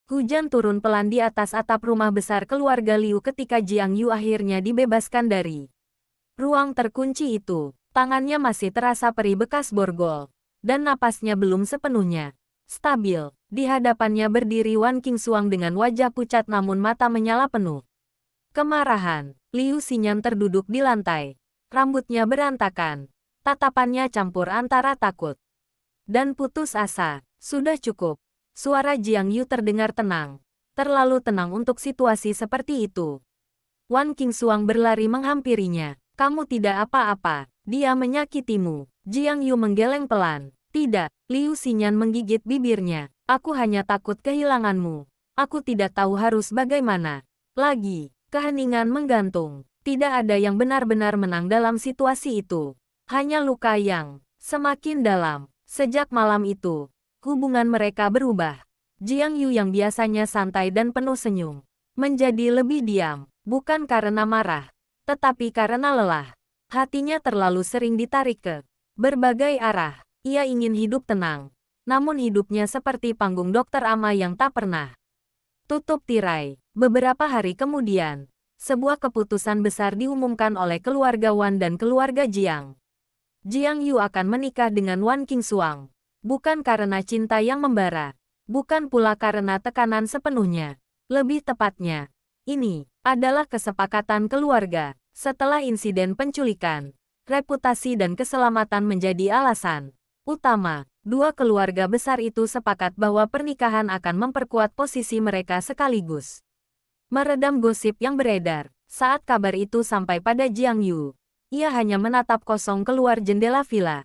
Hujan turun pelan di atas atap rumah besar keluarga Liu ketika Jiang Yu akhirnya dibebaskan dari ruang terkunci itu. Tangannya masih terasa perih bekas borgol, dan napasnya belum sepenuhnya stabil. Di hadapannya berdiri Wan Qingxuang dengan wajah pucat namun mata menyala penuh kemarahan. Liu Xinyan terduduk di lantai. Rambutnya berantakan. Tatapannya campur antara takut dan putus asa. Sudah cukup. Suara Jiang Yu terdengar tenang. Terlalu tenang untuk situasi seperti itu. Wan Qingxuang berlari menghampirinya. Kamu tidak apa-apa. Dia menyakitimu. Jiang Yu menggeleng pelan. Tidak. Liu Xinyan menggigit bibirnya. Aku hanya takut kehilanganmu. Aku tidak tahu harus bagaimana. Lagi. Keheningan menggantung. Tidak ada yang benar-benar menang dalam situasi itu. Hanya luka yang semakin dalam. Sejak malam itu, hubungan mereka berubah. Jiang Yu yang biasanya santai dan penuh senyum, menjadi lebih diam. Bukan karena marah, tetapi karena lelah. Hatinya terlalu sering ditarik ke berbagai arah. Ia ingin hidup tenang. Namun hidupnya seperti panggung dokter ama yang tak pernah tutup tirai. Beberapa hari kemudian, sebuah keputusan besar diumumkan oleh keluarga Wan dan keluarga Jiang. Jiang Yu akan menikah dengan Wan Qingxuang. Bukan karena cinta yang membara. Bukan pula karena tekanan sepenuhnya. Lebih tepatnya, ini adalah kesepakatan keluarga. Setelah insiden penculikan, reputasi dan keselamatan menjadi alasan utama. Dua keluarga besar itu sepakat bahwa pernikahan akan memperkuat posisi mereka sekaligus meredam gosip yang beredar. Saat kabar itu sampai pada Jiang Yu, ia hanya menatap kosong keluar jendela villa.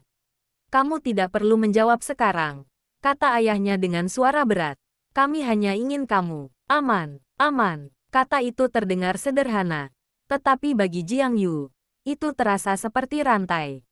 Kamu tidak perlu menjawab sekarang, kata ayahnya dengan suara berat. Kami hanya ingin kamu aman, aman. Kata itu terdengar sederhana, tetapi bagi Jiang Yu, itu terasa seperti rantai.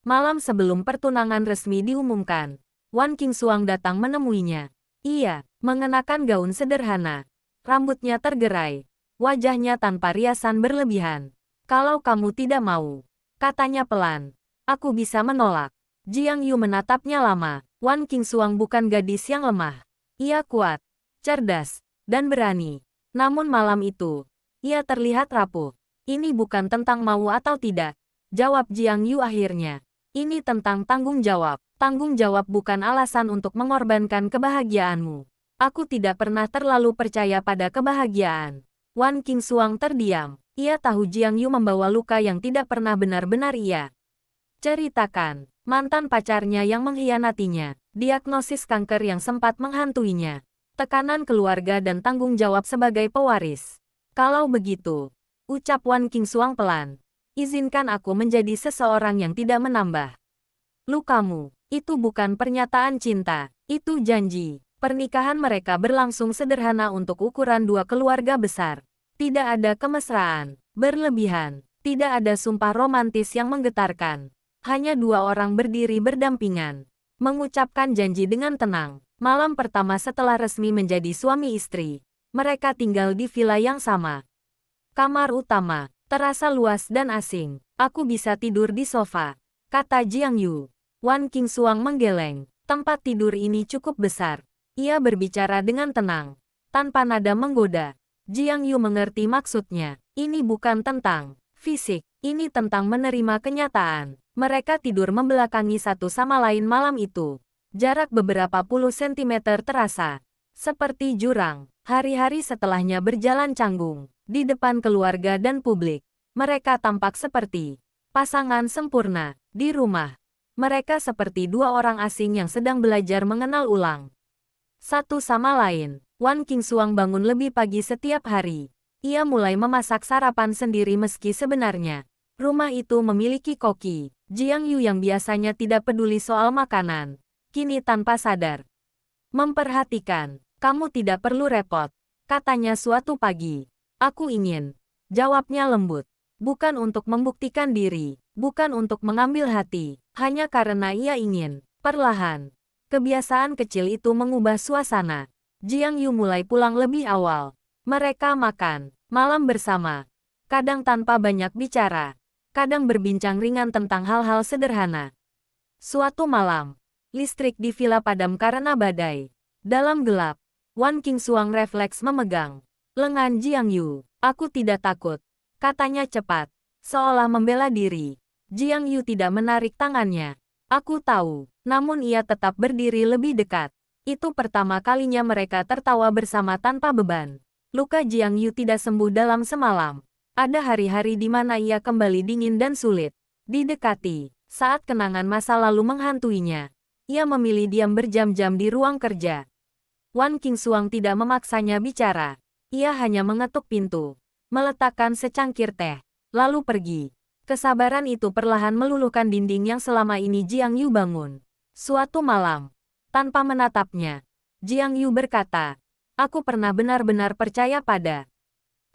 Malam sebelum pertunangan resmi diumumkan, Wan Qingxuang datang menemuinya. Ia mengenakan gaun sederhana, rambutnya tergerai, wajahnya tanpa riasan berlebihan. Kalau kamu tidak mau, katanya pelan, aku bisa menolak. Jiang Yu menatapnya lama. Wan Qingxuang bukan gadis yang lemah. Ia kuat, cerdas, dan berani. Namun malam itu, ia terlihat rapuh. Ini bukan tentang mau atau tidak, jawab Jiang Yu akhirnya. Ini tentang tanggung jawab. Tanggung jawab bukan alasan untuk mengorbankan kebahagiaanmu. Aku tidak pernah terlalu percaya pada kebahagiaan. Wan Qingxuang terdiam. Ia tahu Jiang Yu membawa luka yang tidak pernah benar-benar ia ceritakan. Mantan pacarnya yang mengkhianatinya, diagnosis kanker yang sempat menghantuinya, tekanan keluarga dan tanggung jawab sebagai pewaris. Kalau begitu, ucap Wan Qingxuang pelan, izinkan aku menjadi seseorang yang tidak menambah lukamu. Itu bukan pernyataan cinta, itu janji. Pernikahan mereka berlangsung sederhana untuk ukuran dua keluarga besar. Tidak ada kemesraan berlebihan, tidak ada sumpah romantis yang menggetarkan. Hanya dua orang berdiri berdampingan, mengucapkan janji dengan tenang. Malam pertama setelah resmi menjadi suami istri, mereka tinggal di villa yang sama. Kamar utama terasa luas dan asing. Aku bisa tidur di sofa, kata Jiang Yu. Wan Qingxuang menggeleng. Tempat tidur ini cukup besar. Ia berbicara dengan tenang, tanpa nada menggoda. Jiang Yu mengerti maksudnya. Ini bukan tentang fisik, ini tentang menerima kenyataan. Mereka tidur membelakangi satu sama lain malam itu. Jarak beberapa puluh sentimeter terasa seperti jurang. Hari-hari setelahnya berjalan canggung. Di depan keluarga dan publik, mereka tampak seperti pasangan sempurna. Di rumah, mereka seperti dua orang asing yang sedang belajar mengenal ulang satu sama lain. Wan Qingxuang bangun lebih pagi setiap hari. Ia mulai memasak sarapan sendiri meski sebenarnya rumah itu memiliki koki. Jiang Yu yang biasanya tidak peduli soal makanan, kini tanpa sadar memperhatikan. Kamu tidak perlu repot, katanya suatu pagi. Aku ingin, jawabnya lembut. Bukan untuk membuktikan diri, bukan untuk mengambil hati, hanya karena ia ingin. Perlahan, kebiasaan kecil itu mengubah suasana. Jiang Yu mulai pulang lebih awal. Mereka makan malam bersama, kadang tanpa banyak bicara, kadang berbincang ringan tentang hal-hal sederhana. Suatu malam, listrik di villa padam karena badai. Dalam gelap, Wan Qingxuang refleks memegang lengan Jiang Yu. Aku tidak takut, katanya cepat, seolah membela diri. Jiang Yu tidak menarik tangannya. Aku tahu, namun ia tetap berdiri lebih dekat. Itu pertama kalinya mereka tertawa bersama tanpa beban. Luka Jiang Yu tidak sembuh dalam semalam. Ada hari-hari di mana ia kembali dingin dan sulit didekati. Saat kenangan masa lalu menghantuinya, ia memilih diam berjam-jam di ruang kerja. Wan Qingxuang tidak memaksanya bicara. Ia hanya mengetuk pintu, meletakkan secangkir teh, lalu pergi. Kesabaran itu perlahan meluluhkan dinding yang selama ini Jiang Yu bangun. Suatu malam, tanpa menatapnya, Jiang Yu berkata, "Aku pernah benar-benar percaya pada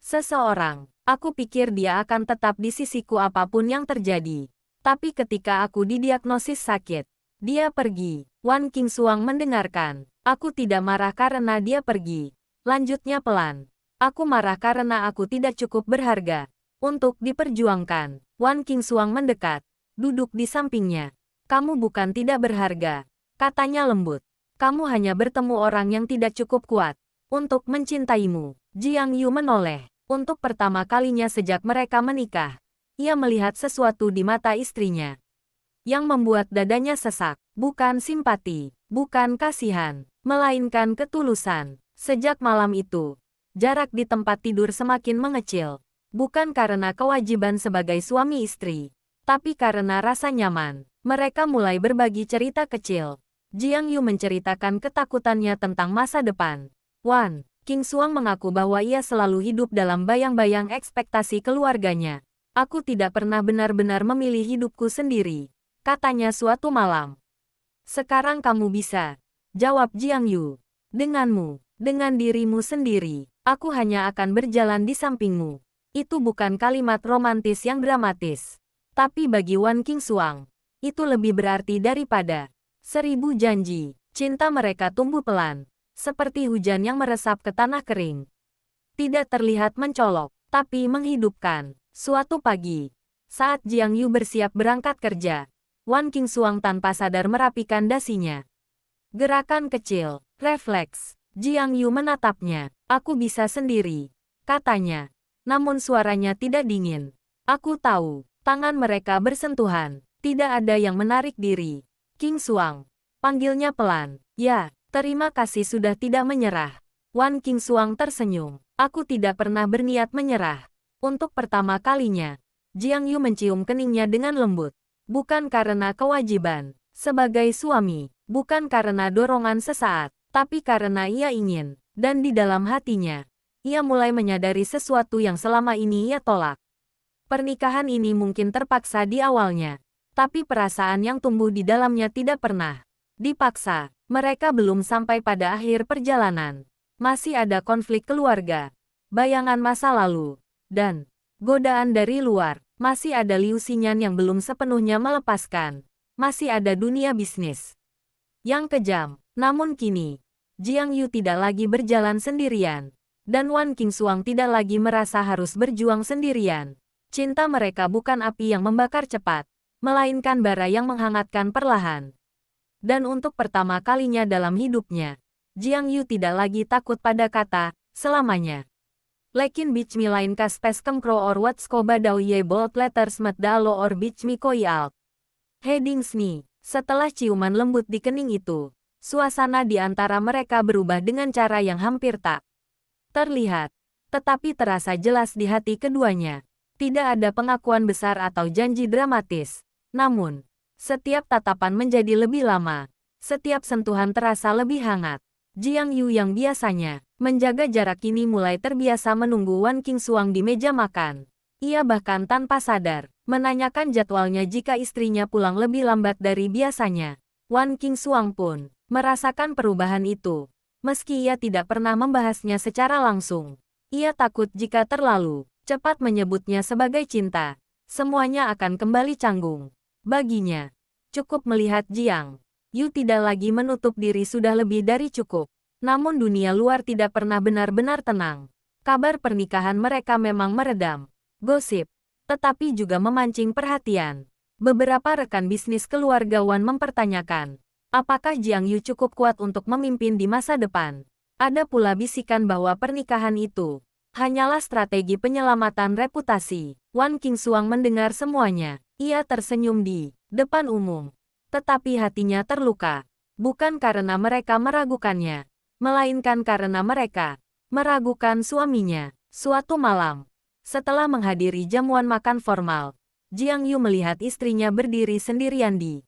seseorang. Aku pikir dia akan tetap di sisiku apapun yang terjadi. Tapi ketika aku didiagnosis sakit, dia pergi." Wan Qingxuang mendengarkan. "Aku tidak marah karena dia pergi," lanjutnya pelan. "Aku marah karena aku tidak cukup berharga untuk diperjuangkan." Wan Qingxuang mendekat, duduk di sampingnya. "Kamu bukan tidak berharga," katanya lembut. "Kamu hanya bertemu orang yang tidak cukup kuat untuk mencintaimu." Jiang Yu menoleh. Untuk pertama kalinya sejak mereka menikah, ia melihat sesuatu di mata istrinya yang membuat dadanya sesak. Bukan simpati, bukan kasihan, melainkan ketulusan. Sejak malam itu, jarak di tempat tidur semakin mengecil. Bukan karena kewajiban sebagai suami istri, tapi karena rasa nyaman. Mereka mulai berbagi cerita kecil. Jiang Yu menceritakan ketakutannya tentang masa depan. Wan Qingxuang mengaku bahwa ia selalu hidup dalam bayang-bayang ekspektasi keluarganya. "Aku tidak pernah benar-benar memilih hidupku sendiri," katanya suatu malam. "Sekarang kamu bisa," jawab Jiang Yu. "Denganmu, dengan dirimu sendiri, aku hanya akan berjalan di sampingmu." Itu bukan kalimat romantis yang dramatis. Tapi bagi Wan Qingxuang, itu lebih berarti daripada 1000 janji. Cinta mereka tumbuh pelan, seperti hujan yang meresap ke tanah kering. Tidak terlihat mencolok, tapi menghidupkan. Suatu pagi, saat Jiang Yu bersiap berangkat kerja, Wan Qingxuang tanpa sadar merapikan dasinya. Gerakan kecil, refleks. Jiang Yu menatapnya. "Aku bisa sendiri," katanya. Namun suaranya tidak dingin. "Aku tahu." Tangan mereka bersentuhan. Tidak ada yang menarik diri. "Qingxuang," panggilnya pelan. "Ya, terima kasih sudah tidak menyerah." Wan Qingxuang tersenyum. "Aku tidak pernah berniat menyerah." Untuk pertama kalinya, Jiang Yu mencium keningnya dengan lembut. Bukan karena kewajiban sebagai suami, bukan karena dorongan sesaat, tapi karena ia ingin. Dan di dalam hatinya, ia mulai menyadari sesuatu yang selama ini ia tolak. Pernikahan ini mungkin terpaksa di awalnya, tapi perasaan yang tumbuh di dalamnya tidak pernah dipaksa. Mereka belum sampai pada akhir perjalanan. Masih ada konflik keluarga, bayangan masa lalu, dan godaan dari luar. Masih ada Liu Xinyan yang belum sepenuhnya melepaskan. Masih ada dunia bisnis yang kejam. Namun kini, Jiang Yu tidak lagi berjalan sendirian. Dan Wan Qingxuang tidak lagi merasa harus berjuang sendirian. Cinta mereka bukan api yang membakar cepat, melainkan bara yang menghangatkan perlahan. Dan untuk pertama kalinya dalam hidupnya, Jiang Yu tidak lagi takut pada kata selamanya. Lekin bich mi lain kas pes kemkro or wats ko badau ye bold letters met dalo or bich mi koi alt. Headings mi. Setelah ciuman lembut di kening itu, suasana di antara mereka berubah dengan cara yang hampir tak terlihat, tetapi terasa jelas di hati keduanya. Tidak ada pengakuan besar atau janji dramatis. Namun, setiap tatapan menjadi lebih lama. Setiap sentuhan terasa lebih hangat. Jiang Yu yang biasanya menjaga jarak kini mulai terbiasa menunggu Wan Qingxuang di meja makan. Ia bahkan tanpa sadar menanyakan jadwalnya jika istrinya pulang lebih lambat dari biasanya. Wan Qingxuang pun merasakan perubahan itu. Meski ia tidak pernah membahasnya secara langsung. Ia takut jika terlalu cepat menyebutnya sebagai cinta, semuanya akan kembali canggung. Baginya, cukup melihat Jiang Yu tidak lagi menutup diri sudah lebih dari cukup. Namun dunia luar tidak pernah benar-benar tenang. Kabar pernikahan mereka memang meredam gosip, tetapi juga memancing perhatian. Beberapa rekan bisnis keluarga Wan mempertanyakan, apakah Jiang Yu cukup kuat untuk memimpin di masa depan? Ada pula bisikan bahwa pernikahan itu hanyalah strategi penyelamatan reputasi. Wan Qingxuang mendengar semuanya. Ia tersenyum di depan umum. Tetapi hatinya terluka. Bukan karena mereka meragukannya, melainkan karena mereka meragukan suaminya. Suatu malam, setelah menghadiri jamuan makan formal, Jiang Yu melihat istrinya berdiri sendirian di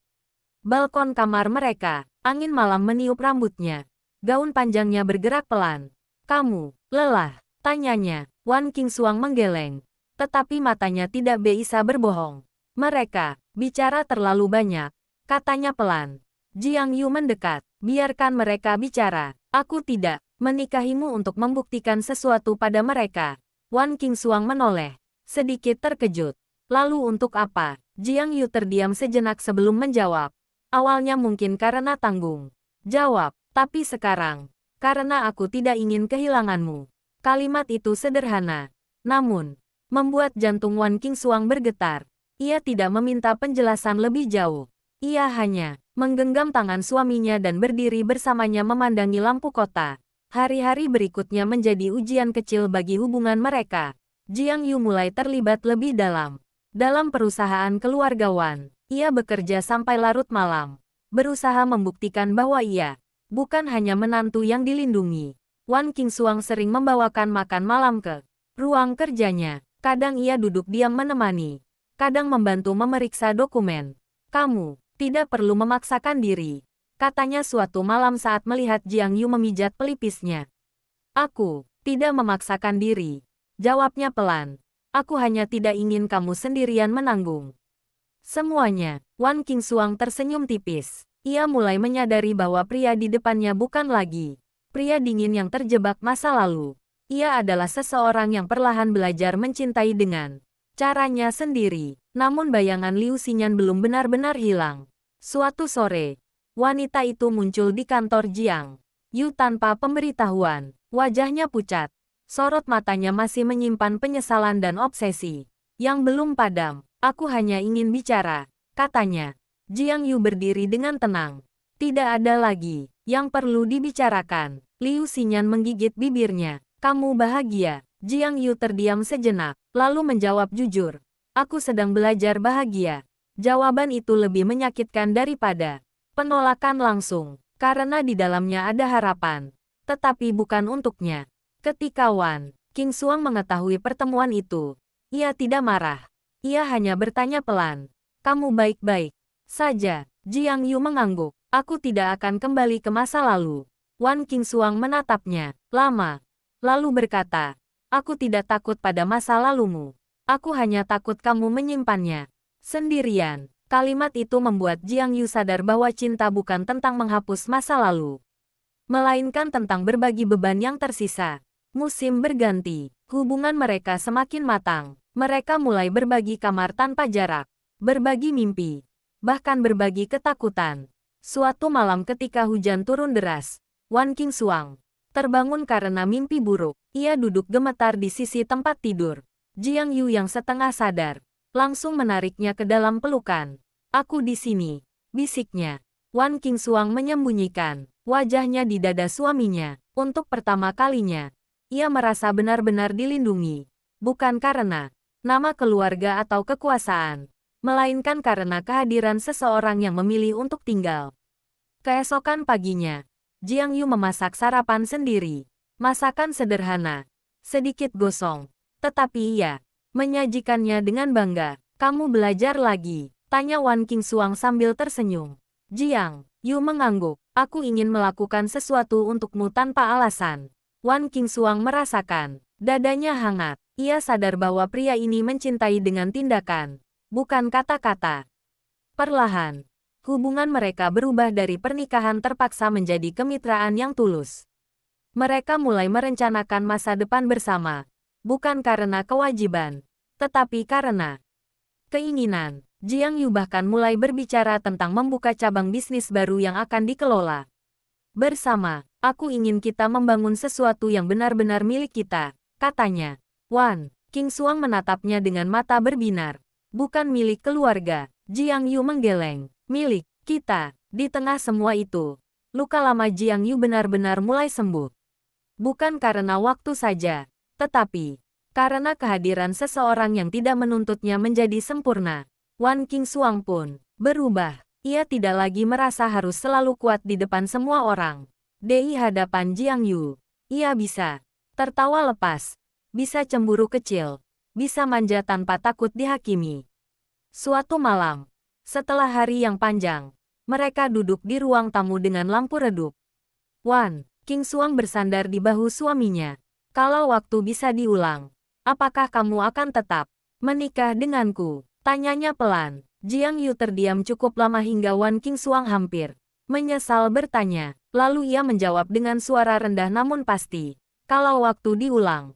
balkon kamar mereka. Angin malam meniup rambutnya. Gaun panjangnya bergerak pelan. "Kamu lelah?" tanyanya. Wan Qingxuang menggeleng. Tetapi matanya tidak bisa berbohong. "Mereka bicara terlalu banyak," katanya pelan. Jiang Yu mendekat. "Biarkan mereka bicara. Aku tidak menikahimu untuk membuktikan sesuatu pada mereka." Wan Qingxuang menoleh, sedikit terkejut. "Lalu untuk apa?" Jiang Yu terdiam sejenak sebelum menjawab. "Awalnya mungkin karena tanggung jawab, tapi sekarang, karena aku tidak ingin kehilanganmu." Kalimat itu sederhana, namun membuat jantung Wan Qingxuang bergetar. Ia tidak meminta penjelasan lebih jauh. Ia hanya menggenggam tangan suaminya dan berdiri bersamanya memandangi lampu kota. Hari-hari berikutnya menjadi ujian kecil bagi hubungan mereka. Jiang Yu mulai terlibat lebih dalam perusahaan keluarga Wan. Ia bekerja sampai larut malam, berusaha membuktikan bahwa ia bukan hanya menantu yang dilindungi. Wan Qingxuang sering membawakan makan malam ke ruang kerjanya. Kadang ia duduk diam menemani, kadang membantu memeriksa dokumen. "Kamu tidak perlu memaksakan diri," katanya suatu malam saat melihat Jiang Yu memijat pelipisnya. "Aku tidak memaksakan diri," jawabnya pelan. "Aku hanya tidak ingin kamu sendirian menanggung semuanya." Wan Qingxuang tersenyum tipis. Ia mulai menyadari bahwa pria di depannya bukan lagi pria dingin yang terjebak masa lalu. Ia adalah seseorang yang perlahan belajar mencintai dengan caranya sendiri. Namun bayangan Liu Xinyan belum benar-benar hilang. Suatu sore, wanita itu muncul di kantor Jiang Yu tanpa pemberitahuan. Wajahnya pucat. Sorot matanya masih menyimpan penyesalan dan obsesi yang belum padam. "Aku hanya ingin bicara," katanya. Jiang Yu berdiri dengan tenang. "Tidak ada lagi yang perlu dibicarakan." Liu Xinyan menggigit bibirnya. "Kamu bahagia?" Jiang Yu terdiam sejenak, lalu menjawab jujur. "Aku sedang belajar bahagia." Jawaban itu lebih menyakitkan daripada penolakan langsung, karena di dalamnya ada harapan, tetapi bukan untuknya. Ketika Wan Qingxuang mengetahui pertemuan itu, ia tidak marah. Ia hanya bertanya pelan, "Kamu baik-baik saja?" Jiang Yu mengangguk. "Aku tidak akan kembali ke masa lalu." Wan Qingxuang menatapnya lama, lalu berkata, "Aku tidak takut pada masa lalumu. Aku hanya takut kamu menyimpannya sendirian." Kalimat itu membuat Jiang Yu sadar bahwa cinta bukan tentang menghapus masa lalu, melainkan tentang berbagi beban yang tersisa. Musim berganti, hubungan mereka semakin matang. Mereka mulai berbagi kamar tanpa jarak, berbagi mimpi, bahkan berbagi ketakutan. Suatu malam ketika hujan turun deras, Wan Qingxuang terbangun karena mimpi buruk. Ia duduk gemetar di sisi tempat tidur. Jiang Yu yang setengah sadar langsung menariknya ke dalam pelukan. "Aku di sini," bisiknya. Wan Qingxuang menyembunyikan wajahnya di dada suaminya. Untuk pertama kalinya, ia merasa benar-benar dilindungi. Bukan karena nama keluarga atau kekuasaan, melainkan karena kehadiran seseorang yang memilih untuk tinggal. Keesokan paginya, Jiang Yu memasak sarapan sendiri. Masakan sederhana, sedikit gosong, tetapi ia menyajikannya dengan bangga. "Kamu belajar lagi?" tanya Wan Qingxuang sambil tersenyum. Jiang Yu mengangguk. "Aku ingin melakukan sesuatu untukmu tanpa alasan." Wan Qingxuang merasakan dadanya hangat. Ia sadar bahwa pria ini mencintai dengan tindakan, bukan kata-kata. Perlahan, hubungan mereka berubah dari pernikahan terpaksa menjadi kemitraan yang tulus. Mereka mulai merencanakan masa depan bersama, bukan karena kewajiban, tetapi karena keinginan. Jiang Yu bahkan mulai berbicara tentang membuka cabang bisnis baru yang akan dikelola bersama. "Aku ingin kita membangun sesuatu yang benar-benar milik kita," katanya. Wan Qingxuang menatapnya dengan mata berbinar. "Bukan milik keluarga." Jiang Yu menggeleng. "Milik kita." Di tengah semua itu, luka lama Jiang Yu benar-benar mulai sembuh. Bukan karena waktu saja, tetapi karena kehadiran seseorang yang tidak menuntutnya menjadi sempurna. Wan Qingxuang pun berubah. Ia tidak lagi merasa harus selalu kuat di depan semua orang. Di hadapan Jiang Yu, ia bisa tertawa lepas, bisa cemburu kecil, bisa manja tanpa takut dihakimi. Suatu malam, setelah hari yang panjang, mereka duduk di ruang tamu dengan lampu redup. Wan Qingxuang bersandar di bahu suaminya. Kalau waktu bisa diulang, apakah kamu akan tetap menikah denganku? Tanyanya pelan. Jiang Yu terdiam cukup lama hingga Wan Qingxuang hampir menyesal bertanya. Lalu ia menjawab dengan suara rendah namun pasti. Kalau waktu diulang,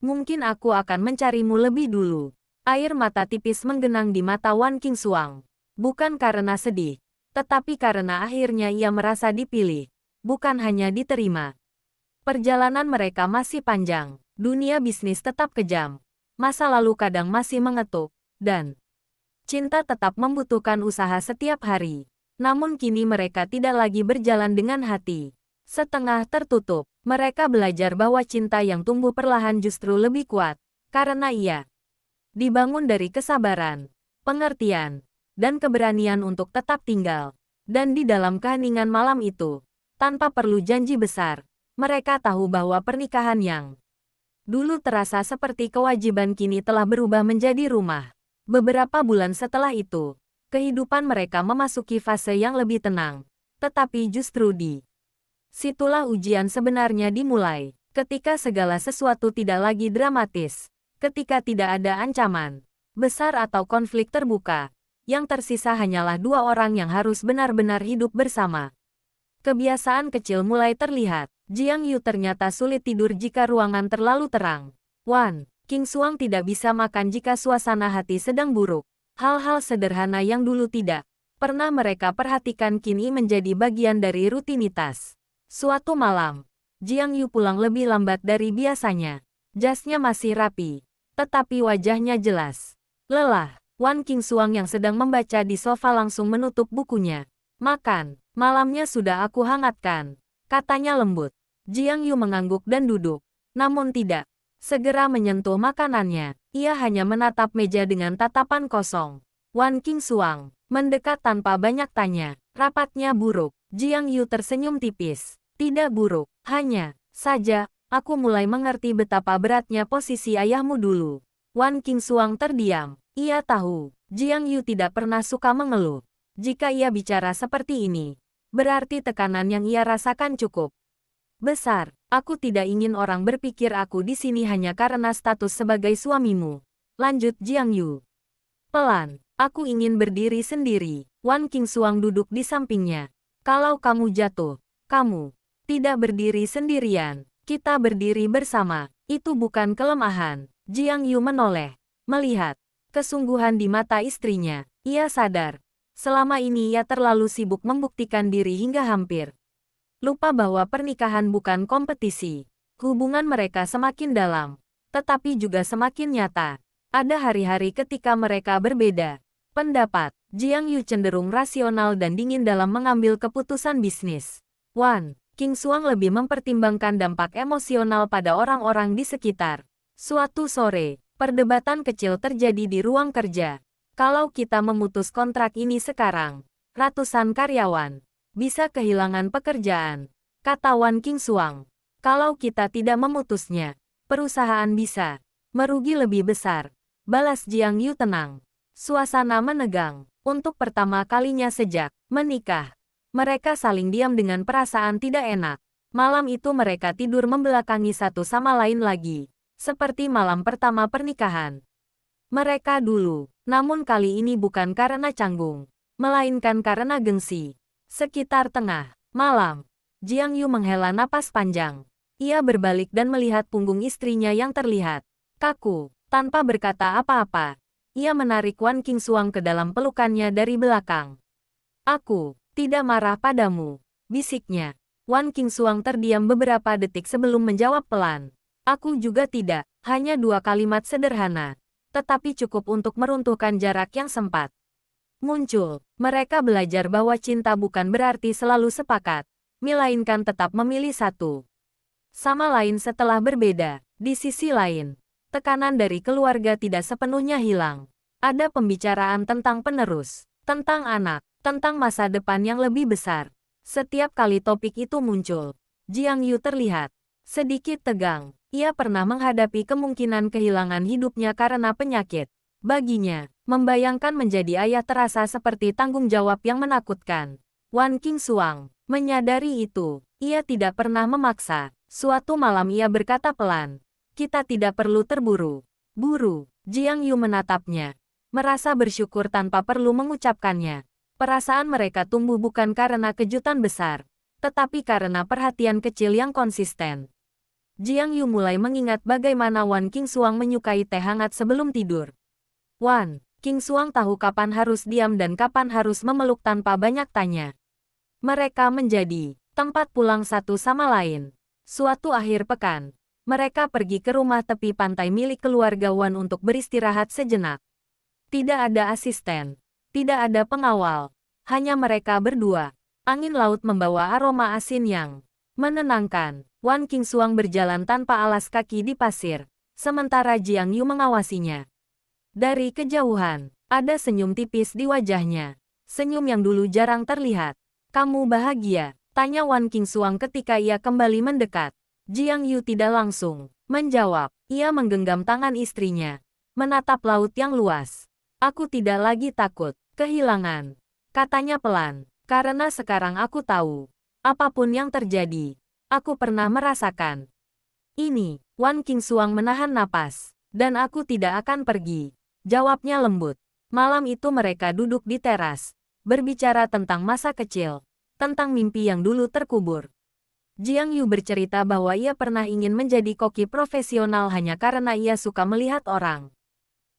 mungkin aku akan mencarimu lebih dulu. Air mata tipis menggenang di mata Wan Qingxuang. Bukan karena sedih, tetapi karena akhirnya ia merasa dipilih. Bukan hanya diterima. Perjalanan mereka masih panjang, dunia bisnis tetap kejam, masa lalu kadang masih mengetuk, dan cinta tetap membutuhkan usaha setiap hari. Namun kini mereka tidak lagi berjalan dengan hati setengah tertutup. Mereka belajar bahwa cinta yang tumbuh perlahan justru lebih kuat, karena ia dibangun dari kesabaran, pengertian, dan keberanian untuk tetap tinggal. Dan di dalam keheningan malam itu, tanpa perlu janji besar, mereka tahu bahwa pernikahan yang dulu terasa seperti kewajiban kini telah berubah menjadi rumah. Beberapa bulan setelah itu, kehidupan mereka memasuki fase yang lebih tenang. Tetapi justru di situlah ujian sebenarnya dimulai, ketika segala sesuatu tidak lagi dramatis, ketika tidak ada ancaman besar atau konflik terbuka, yang tersisa hanyalah dua orang yang harus benar-benar hidup bersama. Kebiasaan kecil mulai terlihat. Jiang Yu ternyata sulit tidur jika ruangan terlalu terang. Wan Qingxuang tidak bisa makan jika suasana hati sedang buruk. Hal-hal sederhana yang dulu tidak pernah mereka perhatikan kini menjadi bagian dari rutinitas. Suatu malam, Jiang Yu pulang lebih lambat dari biasanya. Jasnya masih rapi, tetapi wajahnya jelas lelah. Wan Qingxuang yang sedang membaca di sofa langsung menutup bukunya. Makan, malamnya sudah aku hangatkan, katanya lembut. Jiang Yu mengangguk dan duduk, namun tidak segera menyentuh makanannya. Ia hanya menatap meja dengan tatapan kosong. Wan Qingxuang mendekat tanpa banyak tanya. Rapatnya buruk. Jiang Yu tersenyum tipis. Tidak buruk, hanya saja aku mulai mengerti betapa beratnya posisi ayahmu dulu. Wan Qingxuang terdiam. Ia tahu Jiang Yu tidak pernah suka mengeluh. Jika ia bicara seperti ini, berarti tekanan yang ia rasakan cukup besar. Aku tidak ingin orang berpikir aku di sini hanya karena status sebagai suamimu. Lanjut Jiang Yu. Pelan, aku ingin berdiri sendiri. Wan Qingxuang duduk di sampingnya. Kalau kamu jatuh, kamu tidak berdiri sendirian. Kita berdiri bersama. Itu bukan kelemahan. Jiang Yu menoleh, melihat kesungguhan di mata istrinya. Ia sadar selama ini ia terlalu sibuk membuktikan diri hingga hampir lupa bahwa pernikahan bukan kompetisi. Hubungan mereka semakin dalam, tetapi juga semakin nyata. Ada hari-hari ketika mereka berbeda pendapat. Jiang Yu cenderung rasional dan dingin dalam mengambil keputusan bisnis. Wan Qingxuang lebih mempertimbangkan dampak emosional pada orang-orang di sekitar. Suatu sore, perdebatan kecil terjadi di ruang kerja. Kalau kita memutus kontrak ini sekarang, ratusan karyawan bisa kehilangan pekerjaan, kata Wan Qingxuang. Kalau kita tidak memutusnya, perusahaan bisa merugi lebih besar, balas Jiang Yu tenang. Suasana menegang. Untuk pertama kalinya sejak menikah, mereka saling diam dengan perasaan tidak enak. Malam itu mereka tidur membelakangi satu sama lain lagi, seperti malam pertama pernikahan mereka dulu. Namun kali ini bukan karena canggung, melainkan karena gengsi. Sekitar tengah malam, Jiang Yu menghela napas panjang. Ia berbalik dan melihat punggung istrinya yang terlihat kaku. Tanpa berkata apa-apa, ia menarik Wan Qingxuang ke dalam pelukannya dari belakang. Aku tidak marah padamu, bisiknya. Wan Qingxuang terdiam beberapa detik sebelum menjawab pelan. Aku juga tidak, hanya dua kalimat sederhana, tetapi cukup untuk meruntuhkan jarak yang sempat muncul. Mereka belajar bahwa cinta bukan berarti selalu sepakat, melainkan tetap memilih satu Sama lain setelah berbeda. Di sisi lain, tekanan dari keluarga tidak sepenuhnya hilang. Ada pembicaraan tentang penerus, tentang anak, tentang masa depan yang lebih besar. Setiap kali topik itu muncul, Jiang Yu terlihat sedikit tegang. Ia pernah menghadapi kemungkinan kehilangan hidupnya karena penyakit. Baginya, membayangkan menjadi ayah terasa seperti tanggung jawab yang menakutkan. Wan Qingxuang menyadari itu. Ia tidak pernah memaksa. Suatu malam ia berkata pelan, "Kita tidak perlu terburu-buru." Jiang Yu menatapnya, merasa bersyukur tanpa perlu mengucapkannya. Perasaan mereka tumbuh bukan karena kejutan besar, tetapi karena perhatian kecil yang konsisten. Jiang Yu mulai mengingat bagaimana Wan Qingxuang menyukai teh hangat sebelum tidur. Wan Qingxuang tahu kapan harus diam dan kapan harus memeluk tanpa banyak tanya. Mereka menjadi tempat pulang satu sama lain. Suatu akhir pekan, mereka pergi ke rumah tepi pantai milik keluarga Wan untuk beristirahat sejenak. Tidak ada asisten, tidak ada pengawal, hanya mereka berdua. Angin laut membawa aroma asin yang menenangkan. Wan Qingxuang berjalan tanpa alas kaki di pasir, sementara Jiang Yu mengawasinya. Dari kejauhan, ada senyum tipis di wajahnya. Senyum yang dulu jarang terlihat. "Kamu bahagia?" tanya Wan Qingxuang ketika ia kembali mendekat. Jiang Yu tidak langsung menjawab. Ia menggenggam tangan istrinya, menatap laut yang luas. "Aku tidak lagi takut kehilangan," katanya pelan. "Karena sekarang aku tahu, apapun yang terjadi, aku pernah merasakan ini." Wan Qingxuang menahan napas. "Dan aku tidak akan pergi," jawabnya lembut. Malam itu mereka duduk di teras, berbicara tentang masa kecil, tentang mimpi yang dulu terkubur. Jiang Yu bercerita bahwa ia pernah ingin menjadi koki profesional hanya karena ia suka melihat orang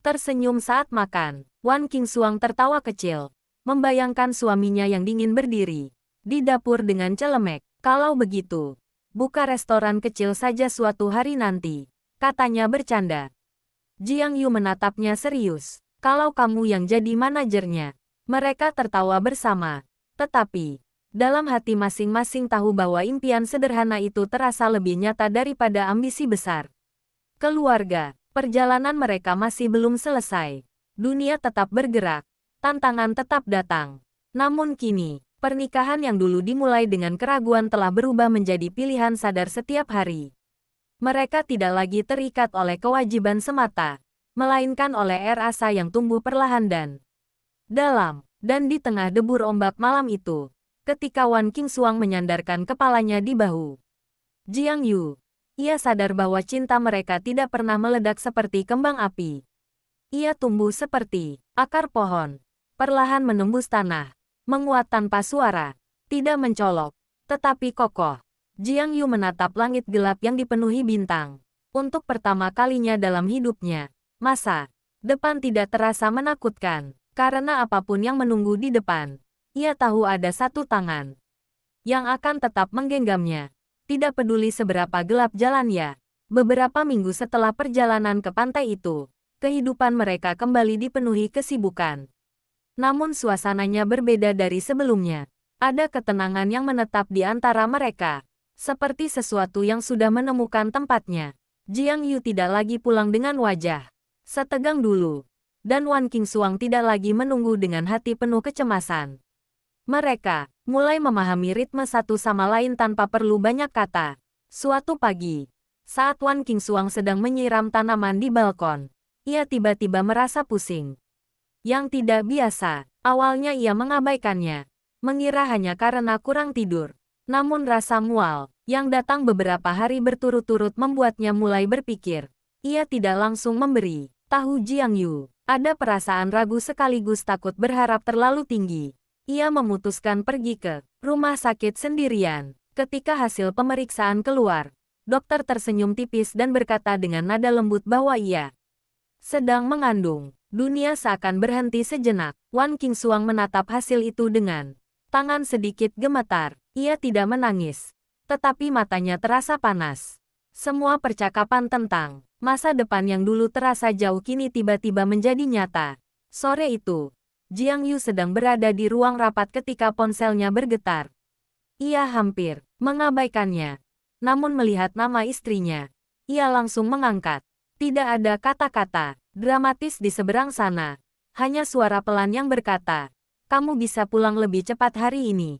tersenyum saat makan. Wan Qingxuang tertawa kecil, membayangkan suaminya yang dingin berdiri di dapur dengan celemek. "Kalau begitu, buka restoran kecil saja suatu hari nanti," katanya bercanda. Jiang Yu menatapnya serius. "Kalau kamu yang jadi manajernya." Mereka tertawa bersama. Tetapi, dalam hati masing-masing tahu bahwa impian sederhana itu terasa lebih nyata daripada ambisi besar. Keluarga, perjalanan mereka masih belum selesai. Dunia tetap bergerak, tantangan tetap datang. Namun kini, pernikahan yang dulu dimulai dengan keraguan telah berubah menjadi pilihan sadar setiap hari. Mereka tidak lagi terikat oleh kewajiban semata, melainkan oleh rasa yang tumbuh perlahan dan dalam. Dan di tengah debur ombak malam itu, ketika Wan Qingxuang menyandarkan kepalanya di bahu Jiang Yu, ia sadar bahwa cinta mereka tidak pernah meledak seperti kembang api. Ia tumbuh seperti akar pohon, perlahan menembus tanah, menguat tanpa suara, tidak mencolok, tetapi kokoh. Jiang Yu menatap langit gelap yang dipenuhi bintang. Untuk pertama kalinya dalam hidupnya, masa depan tidak terasa menakutkan, karena apapun yang menunggu di depan, ia tahu ada satu tangan yang akan tetap menggenggamnya. Tidak peduli seberapa gelap jalannya. Beberapa minggu setelah perjalanan ke pantai itu, kehidupan mereka kembali dipenuhi kesibukan. Namun suasananya berbeda dari sebelumnya. Ada ketenangan yang menetap di antara mereka, seperti sesuatu yang sudah menemukan tempatnya. Jiang Yu tidak lagi pulang dengan wajah setegang dulu, dan Wan Qingxuang tidak lagi menunggu dengan hati penuh kecemasan. Mereka mulai memahami ritme satu sama lain tanpa perlu banyak kata. Suatu pagi, saat Wan Qingxuang sedang menyiram tanaman di balkon, ia tiba-tiba merasa pusing. Yang tidak biasa, awalnya ia mengabaikannya, mengira hanya karena kurang tidur. Namun rasa mual, yang datang beberapa hari berturut-turut membuatnya mulai berpikir. Ia tidak langsung memberi tahu Jiang Yu. Ada perasaan ragu sekaligus takut berharap terlalu tinggi. Ia memutuskan pergi ke rumah sakit sendirian. Ketika hasil pemeriksaan keluar, dokter tersenyum tipis dan berkata dengan nada lembut bahwa ia sedang mengandung. Dunia seakan berhenti sejenak. Wan Qingxuang menatap hasil itu dengan tangan sedikit gemetar. Ia tidak menangis, tetapi matanya terasa panas. Semua percakapan tentang masa depan yang dulu terasa jauh kini tiba-tiba menjadi nyata. Sore itu, Jiang Yu sedang berada di ruang rapat ketika ponselnya bergetar. Ia hampir mengabaikannya. Namun melihat nama istrinya, ia langsung mengangkat. Tidak ada kata-kata dramatis di seberang sana. Hanya suara pelan yang berkata, "Kamu bisa pulang lebih cepat hari ini."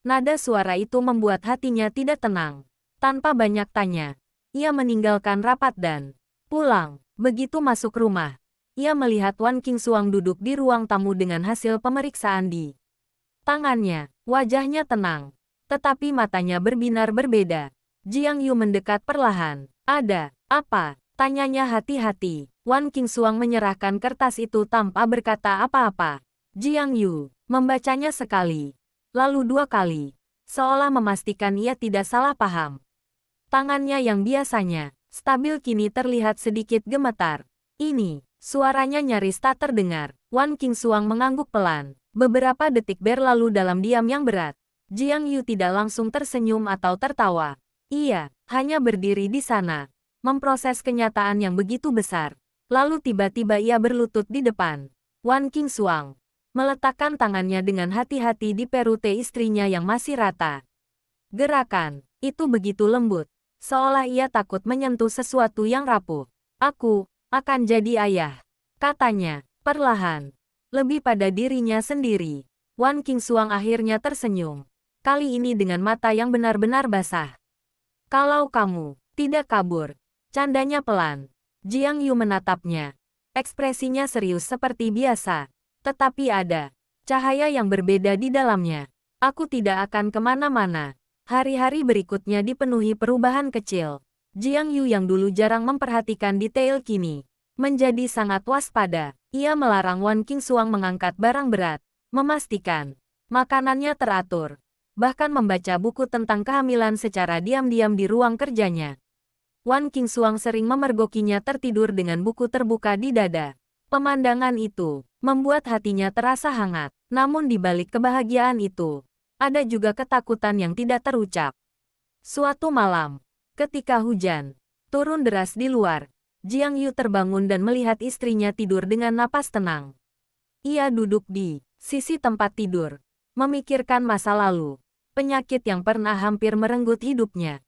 Nada suara itu membuat hatinya tidak tenang. Tanpa banyak tanya, ia meninggalkan rapat dan pulang. Begitu masuk rumah, ia melihat Wan Qingxuang duduk di ruang tamu dengan hasil pemeriksaan di tangannya. Wajahnya tenang, tetapi matanya berbinar berbeda. Jiang Yu mendekat perlahan. "Ada apa?" tanyanya hati-hati. Wan Qingxuang menyerahkan kertas itu tanpa berkata apa-apa. Jiang Yu membacanya sekali, lalu 2 kali, seolah memastikan ia tidak salah paham. Tangannya yang biasanya stabil kini terlihat sedikit gemetar. "Ini," suaranya nyaris tak terdengar. Wan Qingxuang mengangguk pelan. Beberapa detik berlalu dalam diam yang berat. Jiang Yu tidak langsung tersenyum atau tertawa. Ia hanya berdiri di sana, memproses kenyataan yang begitu besar. Lalu tiba-tiba ia berlutut di depan Wan Qingxuang, meletakkan tangannya dengan hati-hati di perute istrinya yang masih rata. Gerakan itu begitu lembut, seolah ia takut menyentuh sesuatu yang rapuh. "Aku akan jadi ayah," katanya, perlahan. Lebih pada dirinya sendiri. Wan Qingxuang akhirnya tersenyum. Kali ini dengan mata yang benar-benar basah. "Kalau kamu tidak kabur," candanya pelan. Jiang Yu menatapnya. Ekspresinya serius seperti biasa. Tetapi ada cahaya yang berbeda di dalamnya. "Aku tidak akan kemana-mana." Hari-hari berikutnya dipenuhi perubahan kecil. Jiang Yu yang dulu jarang memperhatikan detail kini menjadi sangat waspada. Ia melarang Wan Qingxuang mengangkat barang berat, memastikan makanannya teratur, bahkan membaca buku tentang kehamilan secara diam-diam di ruang kerjanya. Wan Qingxuang sering memergokinya tertidur dengan buku terbuka di dada. Pemandangan itu membuat hatinya terasa hangat. Namun di balik kebahagiaan itu, ada juga ketakutan yang tidak terucap. Suatu malam, ketika hujan turun deras di luar, Jiang Yu terbangun dan melihat istrinya tidur dengan napas tenang. Ia duduk di sisi tempat tidur, memikirkan masa lalu, penyakit yang pernah hampir merenggut hidupnya.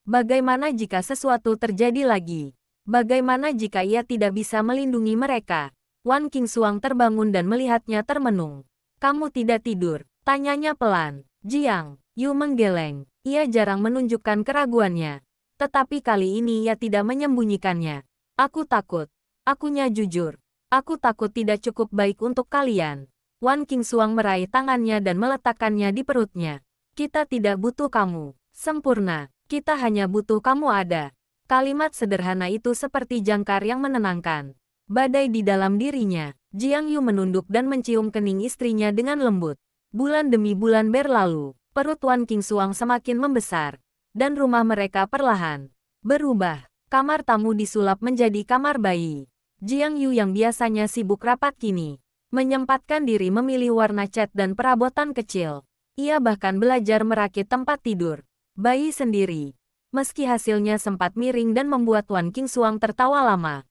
Bagaimana jika sesuatu terjadi lagi? Bagaimana jika ia tidak bisa melindungi mereka? Wan Qingxuang terbangun dan melihatnya termenung. "Kamu tidak tidur?" tanyanya pelan. Jiang Yu menggeleng. Ia jarang menunjukkan keraguannya, tetapi kali ini ia tidak menyembunyikannya. "Aku takut. Akunya jujur. Aku takut tidak cukup baik untuk kalian." Wan Qingxuang meraih tangannya dan meletakkannya di perutnya. "Kita tidak butuh kamu sempurna. Kita hanya butuh kamu ada." Kalimat sederhana itu seperti jangkar yang menenangkan badai di dalam dirinya. Jiang Yu menunduk dan mencium kening istrinya dengan lembut. Bulan demi bulan berlalu. Perut Wan Qingxuang semakin membesar, dan rumah mereka perlahan berubah. Kamar tamu disulap menjadi kamar bayi. Jiang Yu yang biasanya sibuk rapat kini menyempatkan diri memilih warna cat dan perabotan kecil. Ia bahkan belajar merakit tempat tidur bayi sendiri, meski hasilnya sempat miring dan membuat Wan Qingxuang tertawa lama.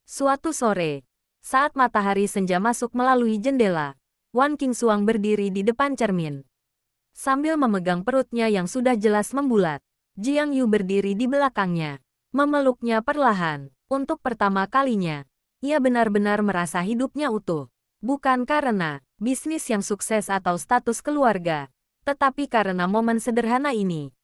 Suatu sore, saat matahari senja masuk melalui jendela, Wan Qingxuang berdiri di depan cermin. Sambil memegang perutnya yang sudah jelas membulat, Jiang Yu berdiri di belakangnya, memeluknya perlahan. Untuk pertama kalinya, ia benar-benar merasa hidupnya utuh. Bukan karena bisnis yang sukses atau status keluarga, tetapi karena momen sederhana ini.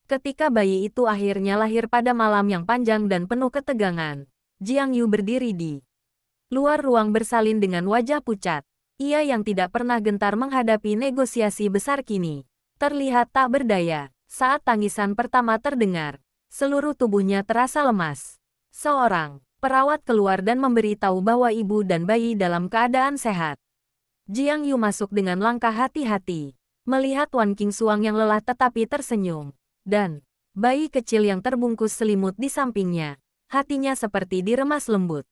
Ketika bayi itu akhirnya lahir pada malam yang panjang dan penuh ketegangan, Jiang Yu berdiri di luar ruang bersalin dengan wajah pucat. Ia yang tidak pernah gentar menghadapi negosiasi besar kini terlihat tak berdaya. Saat tangisan pertama terdengar, seluruh tubuhnya terasa lemas. Seorang perawat keluar dan memberitahu bahwa ibu dan bayi dalam keadaan sehat. Jiang Yu masuk dengan langkah hati-hati, melihat Wan Qingxuang yang lelah tetapi tersenyum, dan bayi kecil yang terbungkus selimut di sampingnya. Hatinya seperti diremas lembut.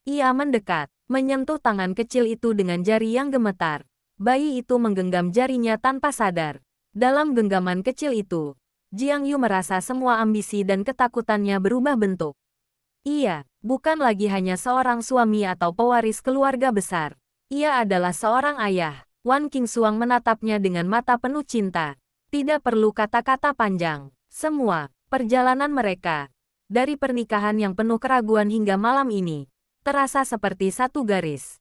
Ia mendekat, menyentuh tangan kecil itu dengan jari yang gemetar. Bayi itu menggenggam jarinya tanpa sadar. Dalam genggaman kecil itu, Jiang Yu merasa semua ambisi dan ketakutannya berubah bentuk. Ia bukan lagi hanya seorang suami atau pewaris keluarga besar. Ia adalah seorang ayah. Wan Qingxuang menatapnya dengan mata penuh cinta. Tidak perlu kata-kata panjang. Semua perjalanan mereka, dari pernikahan yang penuh keraguan hingga malam ini, terasa seperti satu garis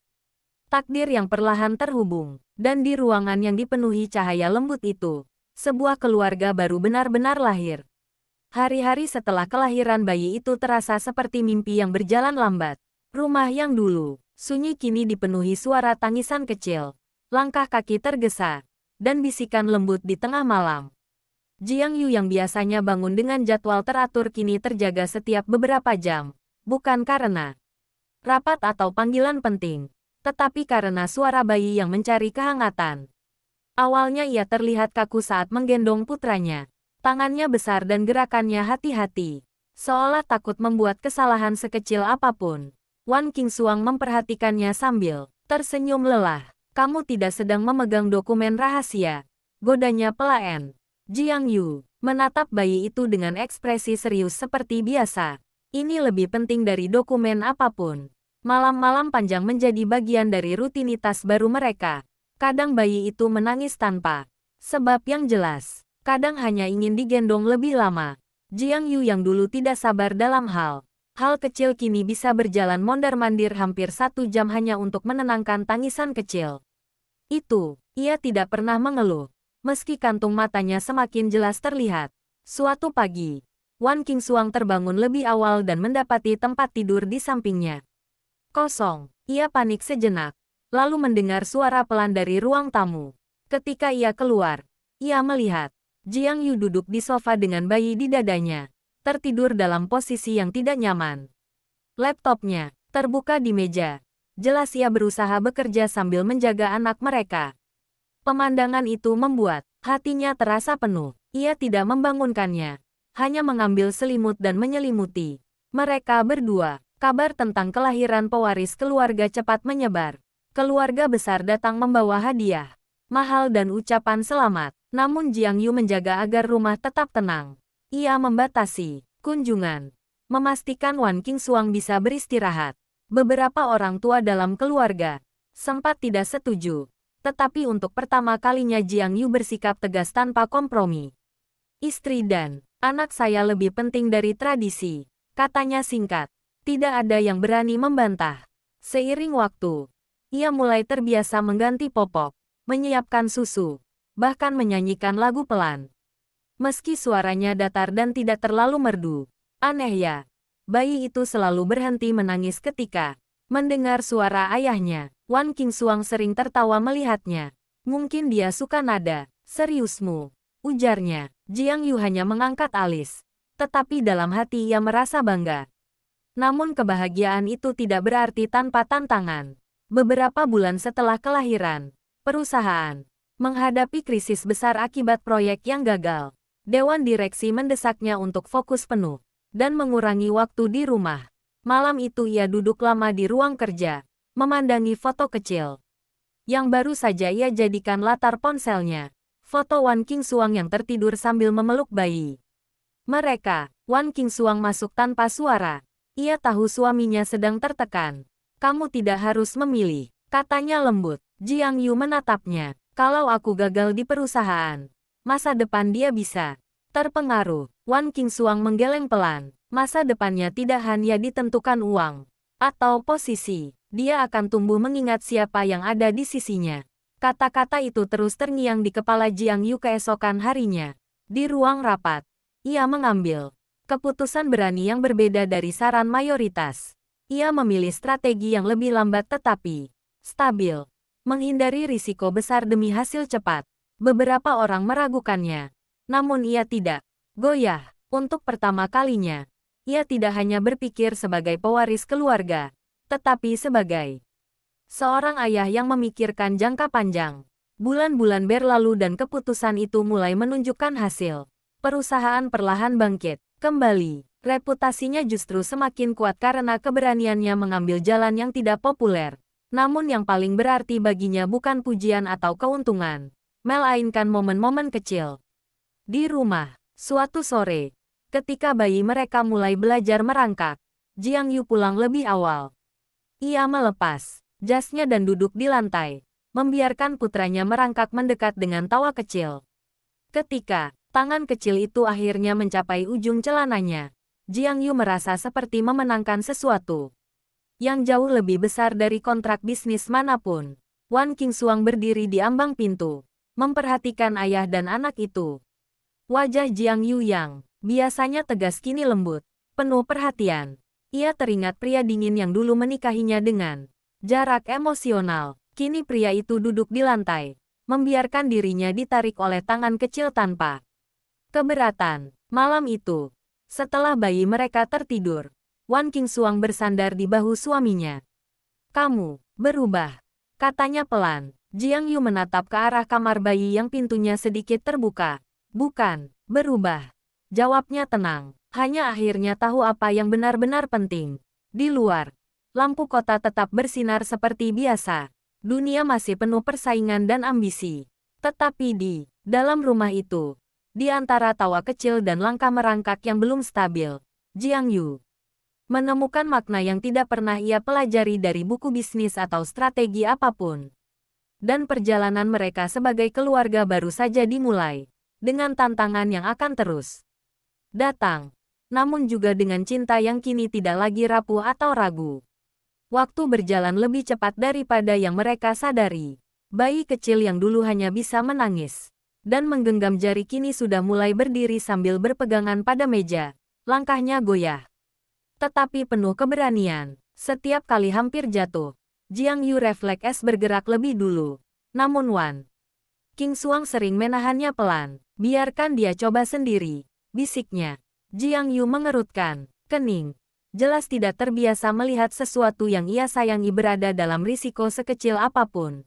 takdir yang perlahan terhubung. Dan di ruangan yang dipenuhi cahaya lembut itu, sebuah keluarga baru benar-benar lahir. Hari-hari setelah kelahiran bayi itu terasa seperti mimpi yang berjalan lambat. Rumah yang dulu sunyi kini dipenuhi suara tangisan kecil, langkah kaki tergesa, dan bisikan lembut di tengah malam. Jiang Yu yang biasanya bangun dengan jadwal teratur kini terjaga setiap beberapa jam, bukan karena rapat atau panggilan penting, tetapi karena suara bayi yang mencari kehangatan. Awalnya ia terlihat kaku saat menggendong putranya. Tangannya besar dan gerakannya hati-hati, seolah takut membuat kesalahan sekecil apapun. Wan Qingxuang memperhatikannya sambil tersenyum lelah. Kamu tidak sedang memegang dokumen rahasia, godanya pelayan. Jiang Yu menatap bayi itu dengan ekspresi serius seperti biasa. Ini lebih penting dari dokumen apapun. Malam-malam panjang menjadi bagian dari rutinitas baru mereka. Kadang bayi itu menangis tanpa sebab yang jelas. Kadang hanya ingin digendong lebih lama. Jiang Yu yang dulu tidak sabar dalam hal kecil kini bisa berjalan mondar-mandir hampir 1 jam hanya untuk menenangkan tangisan kecil. Itu, ia tidak pernah mengeluh. Meski kantung matanya semakin jelas terlihat. Suatu pagi, Wan Qingxuang terbangun lebih awal dan mendapati tempat tidur di sampingnya kosong. Ia panik sejenak, lalu mendengar suara pelan dari ruang tamu. Ketika ia keluar, ia melihat Jiang Yu duduk di sofa dengan bayi di dadanya, tertidur dalam posisi yang tidak nyaman. Laptopnya terbuka di meja. Jelas ia berusaha bekerja sambil menjaga anak mereka. Pemandangan itu membuat hatinya terasa penuh. Ia tidak membangunkannya, hanya mengambil selimut dan menyelimuti mereka berdua. Kabar tentang kelahiran pewaris keluarga cepat menyebar. Keluarga besar datang membawa hadiah mahal dan ucapan selamat. Namun Jiang Yu menjaga agar rumah tetap tenang. Ia membatasi kunjungan, memastikan Wan Qingxuang bisa beristirahat. Beberapa orang tua dalam keluarga sempat tidak setuju. Tetapi untuk pertama kalinya Jiang Yu bersikap tegas tanpa kompromi. Istri dan anak saya lebih penting dari tradisi, katanya singkat. Tidak ada yang berani membantah. Seiring waktu, ia mulai terbiasa mengganti popok, menyiapkan susu, bahkan menyanyikan lagu pelan. Meski suaranya datar dan tidak terlalu merdu, aneh ya, bayi itu selalu berhenti menangis ketika mendengar suara ayahnya. Wan Qingxuang sering tertawa melihatnya. Mungkin dia suka nada seriusmu, ujarnya. Jiang Yu hanya mengangkat alis. Tetapi dalam hati ia merasa bangga. Namun kebahagiaan itu tidak berarti tanpa tantangan. Beberapa bulan setelah kelahiran, perusahaan menghadapi krisis besar akibat proyek yang gagal. Dewan direksi mendesaknya untuk fokus penuh dan mengurangi waktu di rumah. Malam itu ia duduk lama di ruang kerja, memandangi foto kecil yang baru saja ia jadikan latar ponselnya. Foto Wan Qingxuang yang tertidur sambil memeluk bayi. Wan Qingxuang masuk tanpa suara. Ia tahu suaminya sedang tertekan. Kamu tidak harus memilih, katanya lembut. Jiang Yu menatapnya. Kalau aku gagal di perusahaan, masa depan dia bisa terpengaruh. Wan Qingxuang menggeleng pelan. Masa depannya tidak hanya ditentukan uang atau posisi. Dia akan tumbuh mengingat siapa yang ada di sisinya. Kata-kata itu terus terngiang di kepala Jiang Yu keesokan harinya. Di ruang rapat, ia mengambil keputusan berani yang berbeda dari saran mayoritas. Ia memilih strategi yang lebih lambat tetapi stabil, menghindari risiko besar demi hasil cepat. Beberapa orang meragukannya, namun ia tidak goyah. Untuk pertama kalinya, ia tidak hanya berpikir sebagai pewaris keluarga, tetapi sebagai seorang ayah yang memikirkan jangka panjang. Bulan-bulan berlalu dan keputusan itu mulai menunjukkan hasil. Perusahaan perlahan bangkit kembali. Reputasinya justru semakin kuat karena keberaniannya mengambil jalan yang tidak populer. Namun yang paling berarti baginya bukan pujian atau keuntungan, melainkan momen-momen kecil. Di rumah, suatu sore, ketika bayi mereka mulai belajar merangkak, Jiang Yu pulang lebih awal. Ia melepas jasnya dan duduk di lantai, membiarkan putranya merangkak mendekat dengan tawa kecil. Ketika Tangan kecil itu akhirnya mencapai ujung celananya. Jiang Yu merasa seperti memenangkan sesuatu yang jauh lebih besar dari kontrak bisnis manapun. Wan Qingxuang berdiri di ambang pintu, memperhatikan ayah dan anak itu. Wajah Jiang Yu yang biasanya tegas kini lembut, penuh perhatian. Ia teringat pria dingin yang dulu menikahinya dengan jarak emosional. Kini pria itu duduk di lantai, membiarkan dirinya ditarik oleh tangan kecil tanpa keberatan. Malam itu, setelah bayi mereka tertidur, Wan Qingxuang bersandar di bahu suaminya. "Kamu berubah," katanya pelan. Jiang Yu menatap ke arah kamar bayi yang pintunya sedikit terbuka. "Bukan berubah," jawabnya tenang. "Hanya akhirnya tahu apa yang benar-benar penting." Di luar, lampu kota tetap bersinar seperti biasa. Dunia masih penuh persaingan dan ambisi. Tetapi di dalam rumah itu, di antara tawa kecil dan langkah merangkak yang belum stabil, Jiang Yu menemukan makna yang tidak pernah ia pelajari dari buku bisnis atau strategi apapun. Dan perjalanan mereka sebagai keluarga baru saja dimulai, dengan tantangan yang akan terus datang, namun juga dengan cinta yang kini tidak lagi rapuh atau ragu. Waktu berjalan lebih cepat daripada yang mereka sadari. Bayi kecil yang dulu hanya bisa menangis dan menggenggam jari kini sudah mulai berdiri sambil berpegangan pada meja. Langkahnya goyah, tetapi penuh keberanian. Setiap kali hampir jatuh, Jiang Yu refleks bergerak lebih dulu. Namun Wan Qingxuang sering menahannya pelan. "Biarkan dia coba sendiri," bisiknya. Jiang Yu mengerutkan kening. Jelas tidak terbiasa melihat sesuatu yang ia sayangi berada dalam risiko sekecil apapun.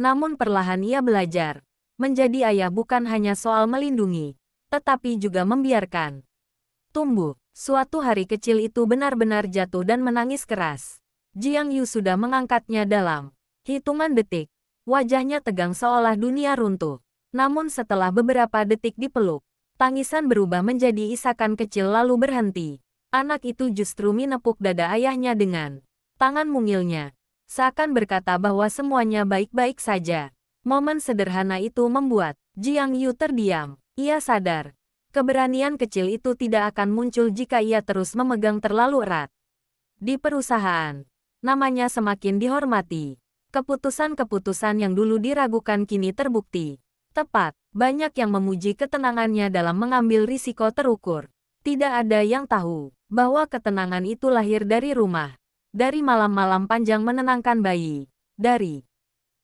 Namun perlahan ia belajar. Menjadi ayah bukan hanya soal melindungi, tetapi juga membiarkan tumbuh. Suatu hari kecil itu benar-benar jatuh dan menangis keras. Jiang Yu sudah mengangkatnya dalam hitungan detik. Wajahnya tegang seolah dunia runtuh. Namun setelah beberapa detik dipeluk, tangisan berubah menjadi isakan kecil lalu berhenti. Anak itu justru menepuk dada ayahnya dengan tangan mungilnya, seakan berkata bahwa semuanya baik-baik saja. Momen sederhana itu membuat Jiang Yu terdiam. Ia sadar, keberanian kecil itu tidak akan muncul jika ia terus memegang terlalu erat. Di perusahaan, namanya semakin dihormati. Keputusan-keputusan yang dulu diragukan kini terbukti tepat. Banyak yang memuji ketenangannya dalam mengambil risiko terukur. Tidak ada yang tahu bahwa ketenangan itu lahir dari rumah, dari malam-malam panjang menenangkan bayi, dari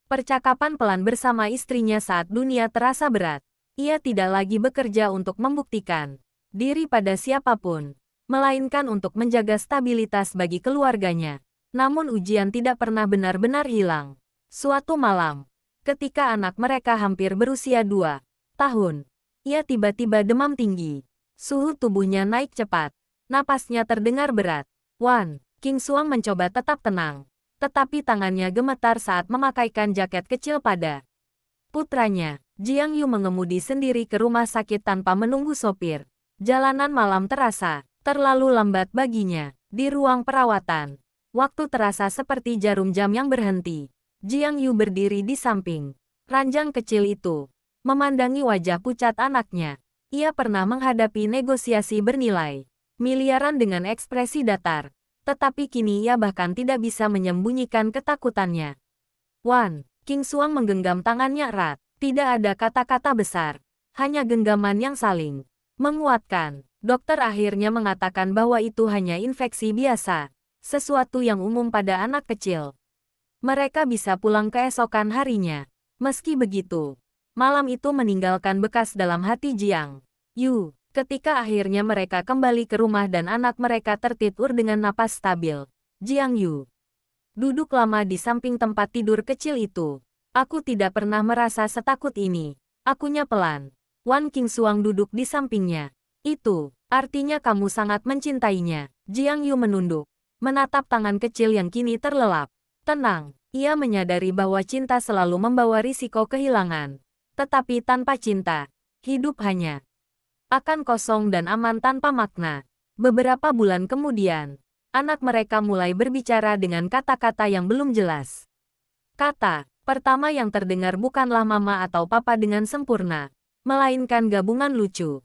percakapan pelan bersama istrinya saat dunia terasa berat. Ia tidak lagi bekerja untuk membuktikan diri pada siapapun, melainkan untuk menjaga stabilitas bagi keluarganya. Namun ujian tidak pernah benar-benar hilang. Suatu malam, ketika anak mereka hampir berusia 2 tahun, ia tiba-tiba demam tinggi. Suhu tubuhnya naik cepat, napasnya terdengar berat. Wan Qingxuang mencoba tetap tenang, tetapi tangannya gemetar saat memakaikan jaket kecil pada putranya. Jiang Yu mengemudi sendiri ke rumah sakit tanpa menunggu sopir. Jalanan malam terasa terlalu lambat baginya. Di ruang perawatan, waktu terasa seperti jarum jam yang berhenti. Jiang Yu berdiri di samping ranjang kecil itu, memandangi wajah pucat anaknya. Ia pernah menghadapi negosiasi bernilai miliaran dengan ekspresi datar, tetapi kini ia bahkan tidak bisa menyembunyikan ketakutannya. Wan Qingxuang menggenggam tangannya erat. Tidak ada kata-kata besar, hanya genggaman yang saling menguatkan. Dokter akhirnya mengatakan bahwa itu hanya infeksi biasa, sesuatu yang umum pada anak kecil. Mereka bisa pulang keesokan harinya. Meski begitu, malam itu meninggalkan bekas dalam hati Jiang Yu. Ketika akhirnya mereka kembali ke rumah dan anak mereka tertidur dengan napas stabil, Jiang Yu duduk lama di samping tempat tidur kecil itu. "Aku tidak pernah merasa setakut ini," akunya pelan. Wan Qingxuang duduk di sampingnya. "Itu artinya kamu sangat mencintainya." Jiang Yu menunduk, menatap tangan kecil yang kini terlelap. Tenang, ia menyadari bahwa cinta selalu membawa risiko kehilangan. Tetapi tanpa cinta, hidup hanya akan kosong dan aman tanpa makna. Beberapa bulan kemudian, anak mereka mulai berbicara dengan kata-kata yang belum jelas. Kata pertama yang terdengar bukanlah mama atau papa dengan sempurna, melainkan gabungan lucu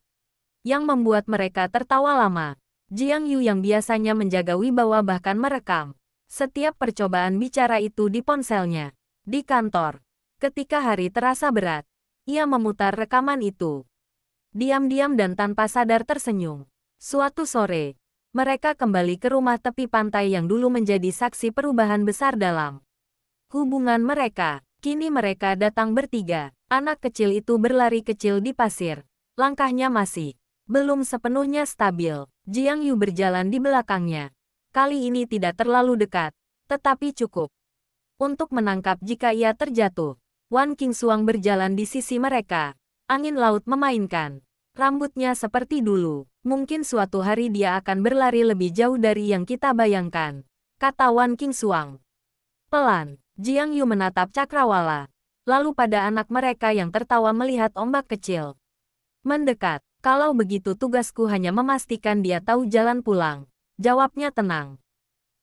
yang membuat mereka tertawa lama. Jiang Yu yang biasanya menjaga wibawa bahkan merekam setiap percobaan bicara itu di ponselnya. Di kantor, ketika hari terasa berat, ia memutar rekaman itu. Diam-diam dan tanpa sadar tersenyum. Suatu sore, mereka kembali ke rumah tepi pantai yang dulu menjadi saksi perubahan besar dalam hubungan mereka. Kini mereka datang bertiga. Anak kecil itu berlari kecil di pasir. Langkahnya masih belum sepenuhnya stabil. Jiang Yu berjalan di belakangnya. Kali ini tidak terlalu dekat, tetapi cukup untuk menangkap jika ia terjatuh. Wan Qingxuang berjalan di sisi mereka. Angin laut memainkan rambutnya seperti dulu. Mungkin suatu hari dia akan berlari lebih jauh dari yang kita bayangkan, kata Wan Qingxuang. Pelan, Jiang Yu menatap cakrawala. Lalu pada anak mereka yang tertawa melihat ombak kecil mendekat. Kalau begitu tugasku hanya memastikan dia tahu jalan pulang. Jawabnya tenang.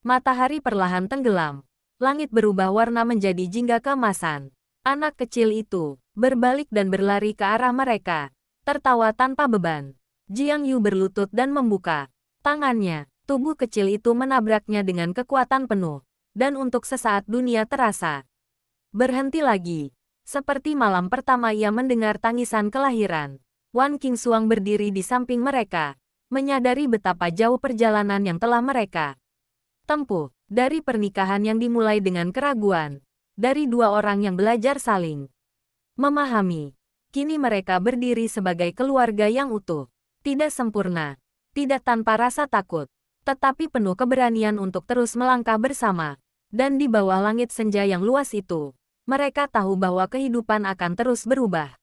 Matahari perlahan tenggelam. Langit berubah warna menjadi jingga keemasan. Anak kecil itu berbalik dan berlari ke arah mereka. Tertawa tanpa beban. Jiang Yu berlutut dan membuka tangannya. Tubuh kecil itu menabraknya dengan kekuatan penuh. Dan untuk sesaat dunia terasa berhenti lagi. Seperti malam pertama ia mendengar tangisan kelahiran. Wan Qingxuang berdiri di samping mereka, menyadari betapa jauh perjalanan yang telah mereka tempuh. Dari pernikahan yang dimulai dengan keraguan, dari dua orang yang belajar saling memahami, kini mereka berdiri sebagai keluarga yang utuh. Tidak sempurna, tidak tanpa rasa takut, tetapi penuh keberanian untuk terus melangkah bersama. Dan di bawah langit senja yang luas itu, mereka tahu bahwa kehidupan akan terus berubah.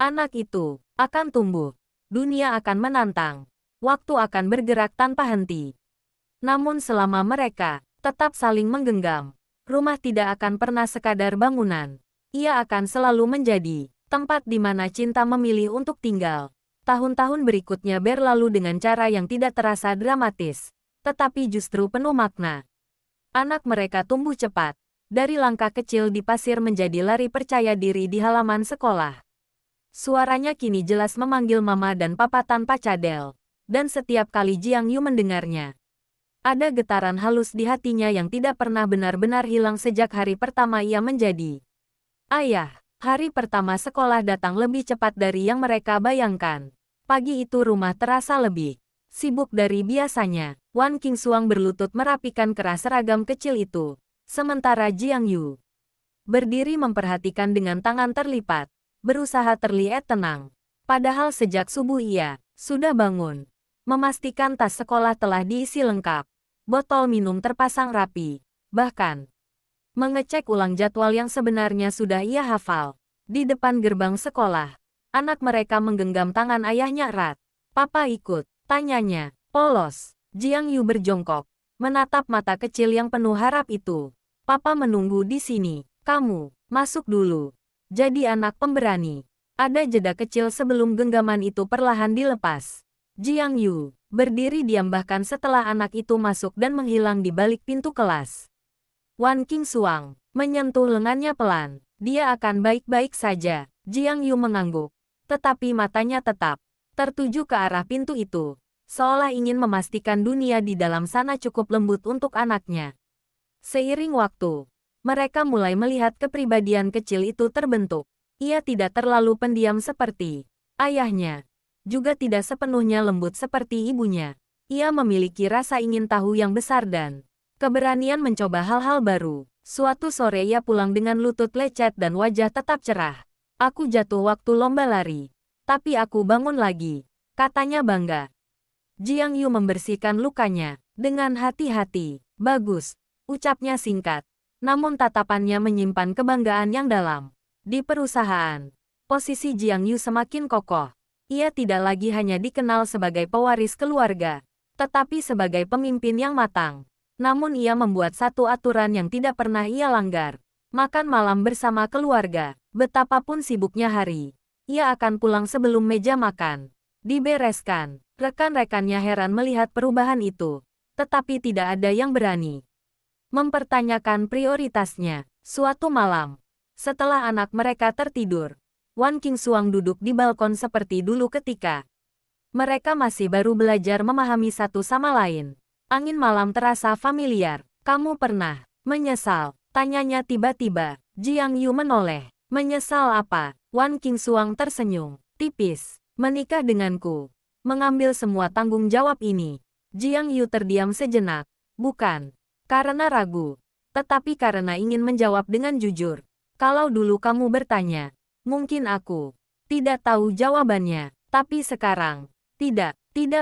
Anak itu akan tumbuh, dunia akan menantang, waktu akan bergerak tanpa henti. Namun selama mereka tetap saling menggenggam, rumah tidak akan pernah sekadar bangunan. Ia akan selalu menjadi tempat di mana cinta memilih untuk tinggal. Tahun-tahun berikutnya berlalu dengan cara yang tidak terasa dramatis, tetapi justru penuh makna. Anak mereka tumbuh cepat, dari langkah kecil di pasir menjadi lari percaya diri di halaman sekolah. Suaranya kini jelas memanggil mama dan papa tanpa cadel. Dan setiap kali Jiang Yu mendengarnya, ada getaran halus di hatinya yang tidak pernah benar-benar hilang sejak hari pertama ia menjadi ayah. Hari pertama sekolah datang lebih cepat dari yang mereka bayangkan. Pagi itu rumah terasa lebih sibuk dari biasanya. Wan Qingxuang berlutut merapikan keras seragam kecil itu. Sementara Jiang Yu berdiri memperhatikan dengan tangan terlipat. Berusaha terlihat tenang. Padahal sejak subuh ia sudah bangun. Memastikan tas sekolah telah diisi lengkap. Botol minum terpasang rapi. Bahkan, mengecek ulang jadwal yang sebenarnya sudah ia hafal. Di depan gerbang sekolah, anak mereka menggenggam tangan ayahnya erat. Papa ikut, tanyanya, polos. Jiang Yu berjongkok, menatap mata kecil yang penuh harap itu. Papa menunggu di sini. Kamu, masuk dulu. Jadi anak pemberani. Ada jeda kecil sebelum genggaman itu perlahan dilepas. Jiang Yu berdiri diam bahkan setelah anak itu masuk dan menghilang di balik pintu kelas. Wan Qingxuang menyentuh lengannya pelan. Dia akan baik-baik saja. Jiang Yu mengangguk. Tetapi matanya tetap tertuju ke arah pintu itu. Seolah ingin memastikan dunia di dalam sana cukup lembut untuk anaknya. Seiring waktu, mereka mulai melihat kepribadian kecil itu terbentuk. Ia tidak terlalu pendiam seperti ayahnya. Juga tidak sepenuhnya lembut seperti ibunya. Ia memiliki rasa ingin tahu yang besar dan keberanian mencoba hal-hal baru. Suatu sore ia pulang dengan lutut lecet dan wajah tetap cerah. Aku jatuh waktu lomba lari. Tapi aku bangun lagi, katanya bangga. Jiang Yu membersihkan lukanya dengan hati-hati. Bagus, ucapnya singkat. Namun tatapannya menyimpan kebanggaan yang dalam. Di perusahaan, posisi Jiang Yu semakin kokoh. Ia tidak lagi hanya dikenal sebagai pewaris keluarga, tetapi sebagai pemimpin yang matang. Namun ia membuat satu aturan yang tidak pernah ia langgar. Makan malam bersama keluarga. Betapapun sibuknya hari, ia akan pulang sebelum meja makan dibereskan. Rekan-rekannya heran melihat perubahan itu, tetapi tidak ada yang berani mempertanyakan prioritasnya. Suatu malam, setelah anak mereka tertidur, Wan Qingxuang duduk di balkon seperti dulu ketika mereka masih baru belajar memahami satu sama lain. Angin malam terasa familiar. Kamu pernah menyesal? Tanyanya tiba-tiba. Jiang Yu menoleh. Menyesal apa? Wan Qingxuang tersenyum tipis. Menikah denganku. Mengambil semua tanggung jawab ini. Jiang Yu terdiam sejenak. Bukan karena ragu, tetapi karena ingin menjawab dengan jujur. Kalau dulu kamu bertanya, mungkin aku tidak tahu jawabannya. Tapi sekarang, tidak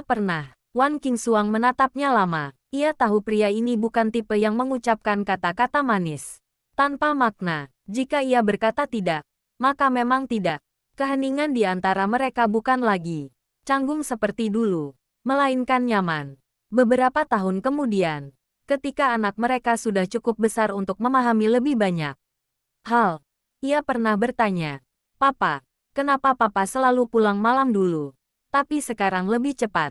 pernah. Wan Qingxuang menatapnya lama. Ia tahu pria ini bukan tipe yang mengucapkan kata-kata manis tanpa makna. Jika ia berkata tidak, maka memang tidak. Keheningan di antara mereka bukan lagi canggung seperti dulu, melainkan nyaman. Beberapa tahun kemudian, ketika anak mereka sudah cukup besar untuk memahami lebih banyak hal, ia pernah bertanya, "Papa, kenapa Papa selalu pulang malam dulu, tapi sekarang lebih cepat?"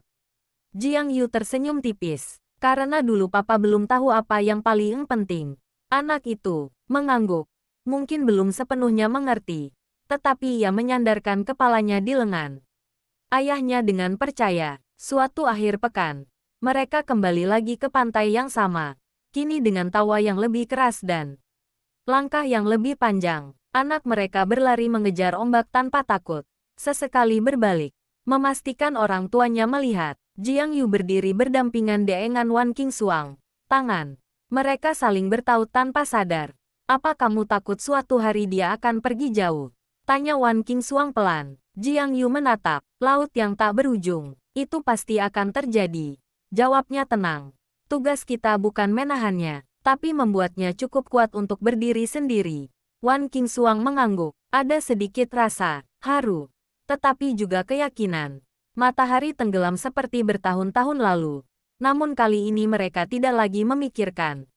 Jiang Yu tersenyum tipis. Karena dulu Papa belum tahu apa yang paling penting. Anak itu mengangguk. Mungkin belum sepenuhnya mengerti, tetapi ia menyandarkan kepalanya di lengan ayahnya dengan percaya. Suatu akhir pekan, mereka kembali lagi ke pantai yang sama, kini dengan tawa yang lebih keras dan langkah yang lebih panjang. Anak mereka berlari mengejar ombak tanpa takut. Sesekali berbalik, memastikan orang tuanya melihat. Jiang Yu berdiri berdampingan dengan Wan Qingxuang. Tangan mereka saling bertaut tanpa sadar. Apa kamu takut suatu hari dia akan pergi jauh? Tanya Wan Qingxuang pelan. Jiang Yu menatap laut yang tak berujung. Itu pasti akan terjadi. Jawabnya tenang. Tugas kita bukan menahannya, tapi membuatnya cukup kuat untuk berdiri sendiri. Wan Qingxuang mengangguk. Ada sedikit rasa haru, tetapi juga keyakinan. Matahari tenggelam seperti bertahun-tahun lalu. Namun kali ini mereka tidak lagi memikirkan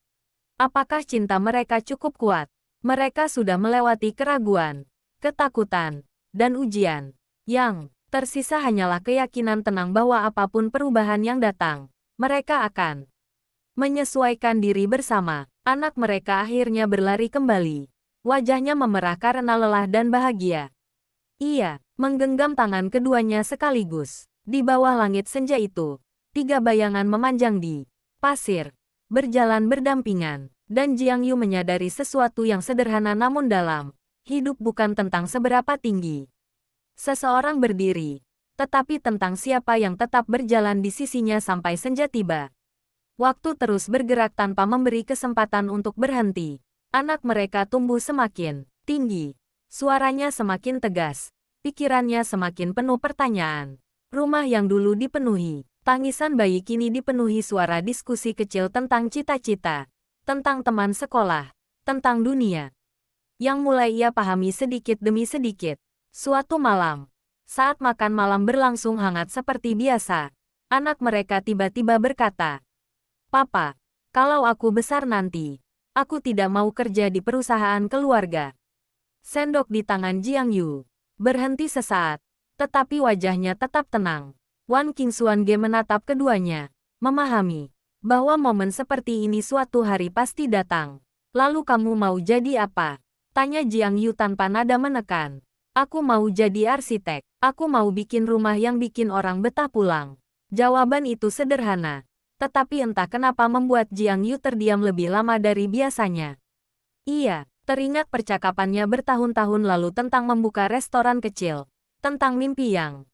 apakah cinta mereka cukup kuat. Mereka sudah melewati keraguan, ketakutan, dan ujian. Yang tersisa hanyalah keyakinan tenang bahwa apapun perubahan yang datang, mereka akan menyesuaikan diri bersama. Anak mereka akhirnya berlari kembali. Wajahnya memerah karena lelah dan bahagia. Ia menggenggam tangan keduanya sekaligus. Di bawah langit senja itu, 3 bayangan memanjang di pasir, berjalan berdampingan. Dan Jiang Yu menyadari sesuatu yang sederhana namun dalam. Hidup bukan tentang seberapa tinggi seseorang berdiri, tetapi tentang siapa yang tetap berjalan di sisinya sampai senja tiba. Waktu terus bergerak tanpa memberi kesempatan untuk berhenti. Anak mereka tumbuh semakin tinggi. Suaranya semakin tegas. Pikirannya semakin penuh pertanyaan. Rumah yang dulu dipenuhi tangisan bayi kini dipenuhi suara diskusi kecil tentang cita-cita, tentang teman sekolah, tentang dunia yang mulai ia pahami sedikit demi sedikit. Suatu malam, saat makan malam berlangsung hangat seperti biasa, anak mereka tiba-tiba berkata, "Papa, kalau aku besar nanti, aku tidak mau kerja di perusahaan keluarga." Sendok di tangan Jiang Yu berhenti sesaat, tetapi wajahnya tetap tenang. Wan Qingxuan menatap keduanya, memahami bahwa momen seperti ini suatu hari pasti datang. "Lalu kamu mau jadi apa?" tanya Jiang Yu tanpa nada menekan. "Aku mau jadi arsitek. Aku mau bikin rumah yang bikin orang betah pulang." Jawaban itu sederhana, tetapi entah kenapa membuat Jiang Yu terdiam lebih lama dari biasanya. Ia teringat percakapannya bertahun-tahun lalu tentang membuka restoran kecil, tentang mimpi yang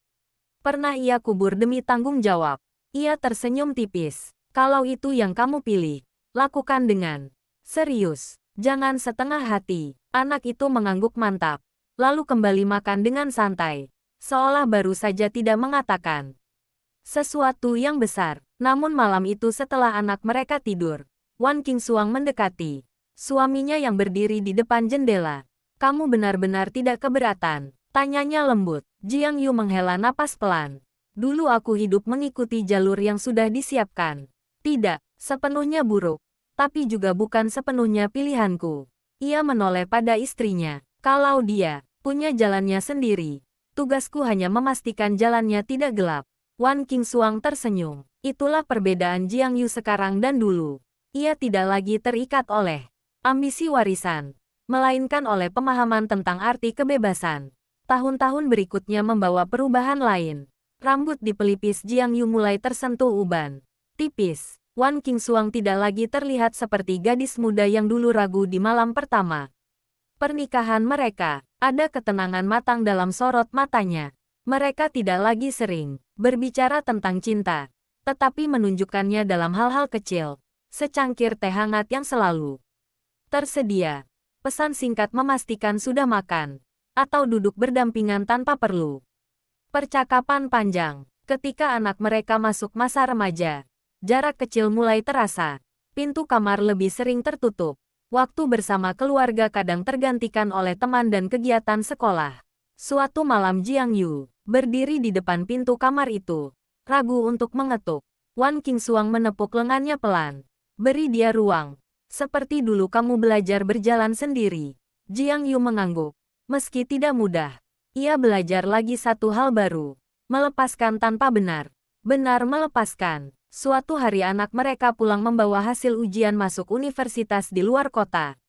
pernah ia kubur demi tanggung jawab. Ia tersenyum tipis. "Kalau itu yang kamu pilih, lakukan dengan serius. Jangan setengah hati." Anak itu mengangguk mantap, lalu kembali makan dengan santai, seolah baru saja tidak mengatakan sesuatu yang besar. Namun malam itu setelah anak mereka tidur, Wan Qingxuang mendekati suaminya yang berdiri di depan jendela. "Kamu benar-benar tidak keberatan?" tanyanya lembut. Jiang Yu menghela napas pelan. "Dulu aku hidup mengikuti jalur yang sudah disiapkan. Tidak sepenuhnya buruk, tapi juga bukan sepenuhnya pilihanku." Ia menoleh pada istrinya. "Kalau dia punya jalannya sendiri, tugasku hanya memastikan jalannya tidak gelap." Wan Qingxuang tersenyum. Itulah perbedaan Jiang Yu sekarang dan dulu. Ia tidak lagi terikat oleh ambisi warisan, melainkan oleh pemahaman tentang arti kebebasan. Tahun-tahun berikutnya membawa perubahan lain. Rambut di pelipis Jiang Yu mulai tersentuh uban tipis. Wan Qingxuang tidak lagi terlihat seperti gadis muda yang dulu ragu di malam pertama pernikahan mereka. Ada ketenangan matang dalam sorot matanya. Mereka tidak lagi sering berbicara tentang cinta, tetapi menunjukkannya dalam hal-hal kecil, secangkir teh hangat yang selalu tersedia. Pesan singkat memastikan sudah makan, atau duduk berdampingan tanpa perlu percakapan panjang. Ketika anak mereka masuk masa remaja, jarak kecil mulai terasa. Pintu kamar lebih sering tertutup. Waktu bersama keluarga kadang tergantikan oleh teman dan kegiatan sekolah. Suatu malam Jiang Yu berdiri di depan pintu kamar itu, ragu untuk mengetuk. Wan Qingxuang menepuk lengannya pelan. Beri dia ruang. Seperti dulu kamu belajar berjalan sendiri. Jiang Yu mengangguk. Meski tidak mudah, ia belajar lagi satu hal baru. Melepaskan tanpa benar melepaskan. Suatu hari anak mereka pulang membawa hasil ujian masuk universitas di luar kota.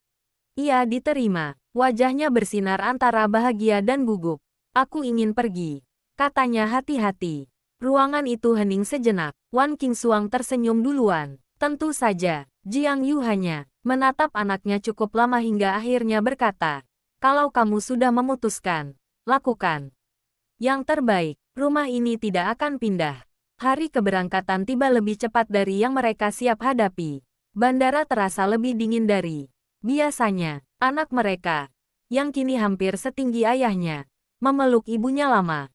Ia diterima. Wajahnya bersinar antara bahagia dan gugup. Aku ingin pergi, katanya hati-hati. Ruangan itu hening sejenak. Wan Qingxuang tersenyum duluan. Tentu saja, Jiang Yu hanya menatap anaknya cukup lama hingga akhirnya berkata, kalau kamu sudah memutuskan, lakukan yang terbaik. Rumah ini tidak akan pindah. Hari keberangkatan tiba lebih cepat dari yang mereka siap hadapi. Bandara terasa lebih dingin dari biasanya. Anak mereka, yang kini hampir setinggi ayahnya, memeluk ibunya lama.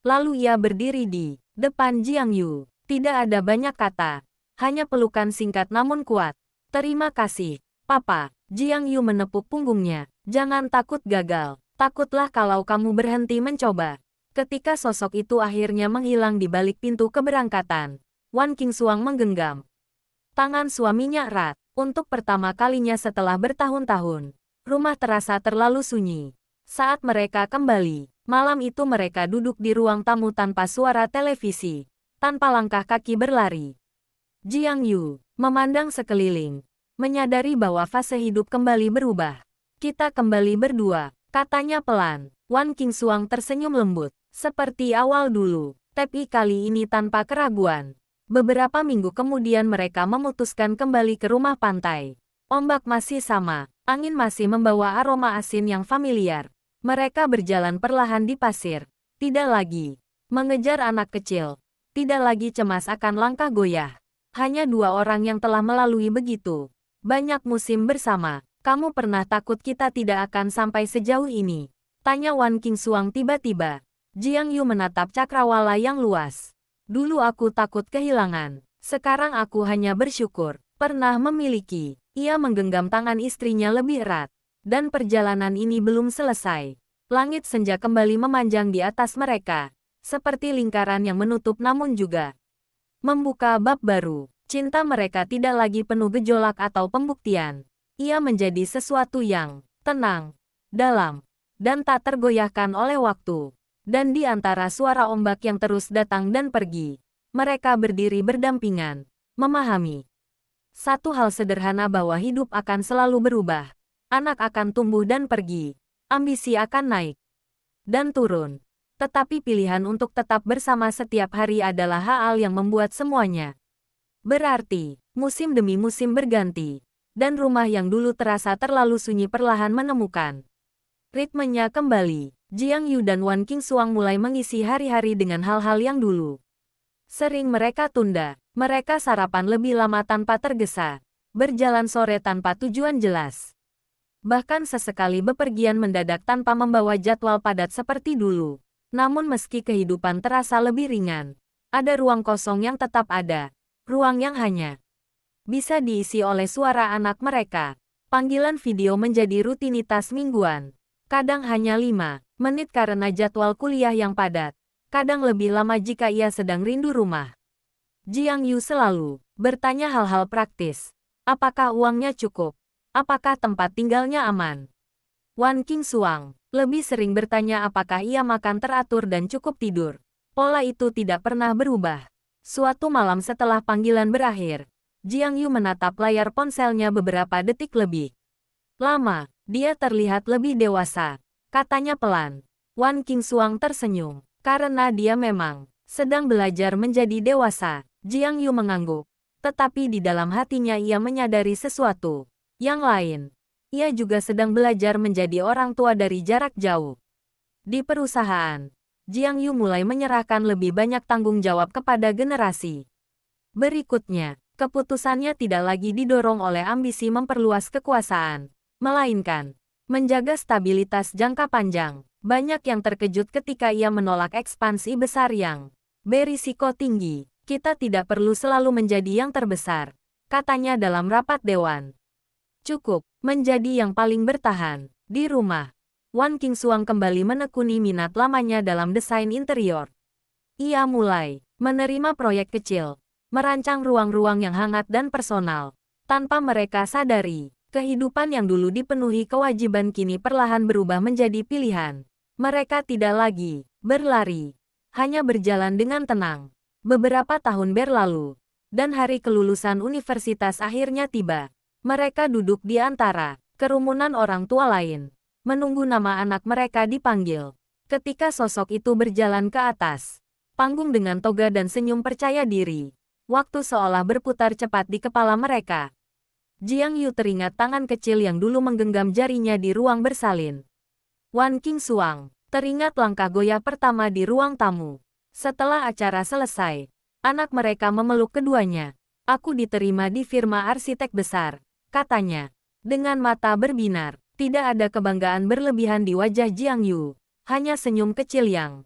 Lalu ia berdiri di depan Jiang Yu. Tidak ada banyak kata, hanya pelukan singkat namun kuat. Terima kasih, Papa. Jiang Yu menepuk punggungnya. Jangan takut gagal. Takutlah kalau kamu berhenti mencoba. Ketika sosok itu akhirnya menghilang di balik pintu keberangkatan, Wan Qingxuang menggenggam tangan suaminya erat. Untuk pertama kalinya setelah bertahun-tahun, rumah terasa terlalu sunyi. Saat mereka kembali, malam itu mereka duduk di ruang tamu tanpa suara televisi, tanpa langkah kaki berlari. Jiang Yu memandang sekeliling, menyadari bahwa fase hidup kembali berubah. Kita kembali berdua, katanya pelan. Wan Qingxuang tersenyum lembut. Seperti awal dulu, tapi kali ini tanpa keraguan. Beberapa minggu kemudian mereka memutuskan kembali ke rumah pantai. Ombak masih sama, angin masih membawa aroma asin yang familiar. Mereka berjalan perlahan di pasir. Tidak lagi mengejar anak kecil. Tidak lagi cemas akan langkah goyah. Hanya dua orang yang telah melalui begitu banyak musim bersama. Kamu pernah takut kita tidak akan sampai sejauh ini? Tanya Wan Qingxuang tiba-tiba. Jiang Yu menatap cakrawala yang luas. Dulu aku takut kehilangan. Sekarang aku hanya bersyukur pernah memiliki. Ia menggenggam tangan istrinya lebih erat. Dan perjalanan ini belum selesai. Langit senja kembali memanjang di atas mereka. Seperti lingkaran yang menutup namun juga membuka bab baru. Cinta mereka tidak lagi penuh gejolak atau pembuktian. Ia menjadi sesuatu yang tenang, dalam, dan tak tergoyahkan oleh waktu. Dan di antara suara ombak yang terus datang dan pergi, mereka berdiri berdampingan, memahami satu hal sederhana bahwa hidup akan selalu berubah. Anak akan tumbuh dan pergi, ambisi akan naik dan turun. Tetapi pilihan untuk tetap bersama setiap hari adalah hal yang membuat semuanya berarti. Musim demi musim berganti, dan rumah yang dulu terasa terlalu sunyi perlahan menemukan ritmenya kembali. Jiang Yu dan Wan Qingxuang mulai mengisi hari-hari dengan hal-hal yang dulu sering mereka tunda. Mereka sarapan lebih lama tanpa tergesa, berjalan sore tanpa tujuan jelas. Bahkan sesekali bepergian mendadak tanpa membawa jadwal padat seperti dulu. Namun meski kehidupan terasa lebih ringan, ada ruang kosong yang tetap ada. Ruang yang hanya bisa diisi oleh suara anak mereka. Panggilan video menjadi rutinitas mingguan. Kadang hanya 5 menit karena jadwal kuliah yang padat. Kadang lebih lama jika ia sedang rindu rumah. Jiang Yu selalu bertanya hal-hal praktis. Apakah uangnya cukup? Apakah tempat tinggalnya aman? Wan Qingxuang lebih sering bertanya apakah ia makan teratur dan cukup tidur. Pola itu tidak pernah berubah. Suatu malam setelah panggilan berakhir, Jiang Yu menatap layar ponselnya beberapa detik lebih lama. Dia terlihat lebih dewasa, katanya pelan. Wan Qingxuang tersenyum. Karena dia memang sedang belajar menjadi dewasa. Jiang Yu mengangguk. Tetapi di dalam hatinya ia menyadari sesuatu yang lain. Ia juga sedang belajar menjadi orang tua dari jarak jauh. Di perusahaan, Jiang Yu mulai menyerahkan lebih banyak tanggung jawab kepada generasi berikutnya. Keputusannya tidak lagi didorong oleh ambisi memperluas kekuasaan, melainkan menjaga stabilitas jangka panjang. Banyak yang terkejut ketika ia menolak ekspansi besar yang berisiko tinggi. Kita tidak perlu selalu menjadi yang terbesar, katanya dalam rapat dewan. Cukup menjadi yang paling bertahan. Di rumah, Wan Qingxuang kembali menekuni minat lamanya dalam desain interior. Ia mulai menerima proyek kecil, merancang ruang-ruang yang hangat dan personal. Tanpa mereka sadari, kehidupan yang dulu dipenuhi kewajiban kini perlahan berubah menjadi pilihan. Mereka tidak lagi berlari, hanya berjalan dengan tenang. Beberapa tahun berlalu, dan hari kelulusan universitas akhirnya tiba. Mereka duduk di antara kerumunan orang tua lain, menunggu nama anak mereka dipanggil. Ketika sosok itu berjalan ke atas panggung dengan toga dan senyum percaya diri, waktu seolah berputar cepat di kepala mereka. Jiang Yu teringat tangan kecil yang dulu menggenggam jarinya di ruang bersalin. Wan Qingxuang teringat langkah goyah pertama di ruang tamu. Setelah acara selesai, anak mereka memeluk keduanya. Aku diterima di firma arsitek besar, katanya. Dengan mata berbinar, tidak ada kebanggaan berlebihan di wajah Jiang Yu. Hanya senyum kecil yang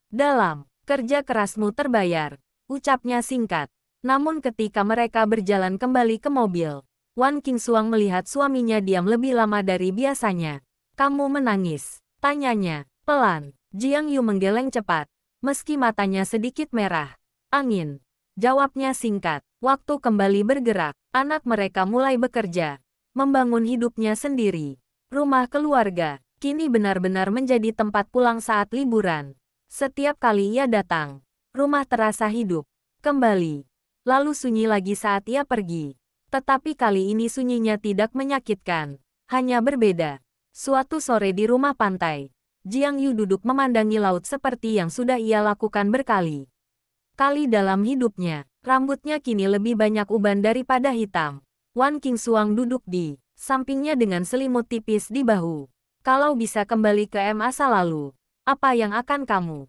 dalam. Kerja kerasmu terbayar, ucapnya singkat. Namun ketika mereka berjalan kembali ke mobil, Wan Qingxuang melihat suaminya diam lebih lama dari biasanya. Kamu menangis? Tanyanya, pelan. Jiang Yu menggeleng cepat, meski matanya sedikit merah. Angin. Jawabnya singkat. Waktu kembali bergerak, anak mereka mulai bekerja, membangun hidupnya sendiri. Rumah keluarga, kini benar-benar menjadi tempat pulang saat liburan. Setiap kali ia datang, rumah terasa hidup kembali. Lalu sunyi lagi saat ia pergi. Tetapi kali ini sunyinya tidak menyakitkan, hanya berbeda. Suatu sore di rumah pantai, Jiang Yu duduk memandangi laut seperti yang sudah ia lakukan berkali-kali dalam hidupnya. Rambutnya kini lebih banyak uban daripada hitam. Wan Qingxuang duduk di sampingnya dengan selimut tipis di bahu. Kalau bisa kembali ke masa lalu, apa yang akan kamu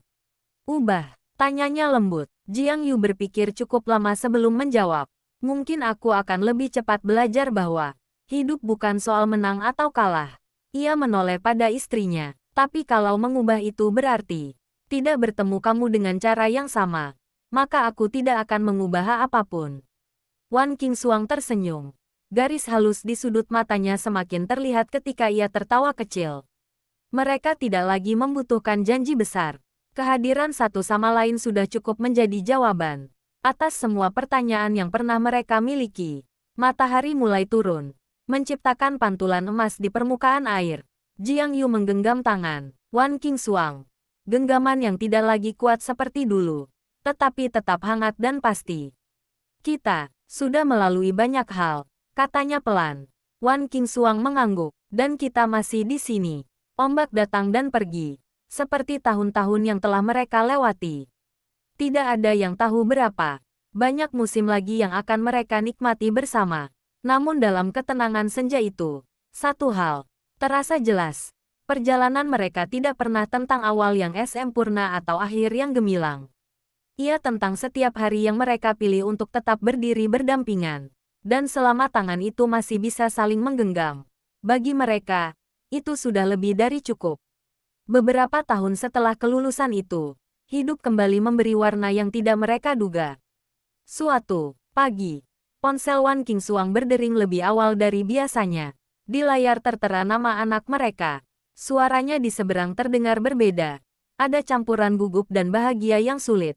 ubah? Tanyanya lembut. Jiang Yu berpikir cukup lama sebelum menjawab. Mungkin aku akan lebih cepat belajar bahwa hidup bukan soal menang atau kalah. Ia menoleh pada istrinya. Tapi kalau mengubah itu berarti tidak bertemu kamu dengan cara yang sama, maka aku tidak akan mengubah apapun. Wan Qingxuang tersenyum. Garis halus di sudut matanya semakin terlihat ketika ia tertawa kecil. Mereka tidak lagi membutuhkan janji besar. Kehadiran satu sama lain sudah cukup menjadi jawaban atas semua pertanyaan yang pernah mereka miliki. Matahari mulai turun, menciptakan pantulan emas di permukaan air. Jiang Yu menggenggam tangan Wan Qingxuang. Genggaman yang tidak lagi kuat seperti dulu, tetapi tetap hangat dan pasti. Kita sudah melalui banyak hal, katanya pelan. Wan Qingxuang mengangguk, dan kita masih di sini. Ombak datang dan pergi, seperti tahun-tahun yang telah mereka lewati. Tidak ada yang tahu berapa banyak musim lagi yang akan mereka nikmati bersama. Namun dalam ketenangan senja itu, satu hal terasa jelas. Perjalanan mereka tidak pernah tentang awal yang sempurna atau akhir yang gemilang. Ia tentang setiap hari yang mereka pilih untuk tetap berdiri berdampingan. Dan selama tangan itu masih bisa saling menggenggam, bagi mereka, itu sudah lebih dari cukup. Beberapa tahun setelah kelulusan itu, hidup kembali memberi warna yang tidak mereka duga. Suatu pagi, ponsel Wan Qingxuang berdering lebih awal dari biasanya. Di layar tertera nama anak mereka. Suaranya di seberang terdengar berbeda. Ada campuran gugup dan bahagia yang sulit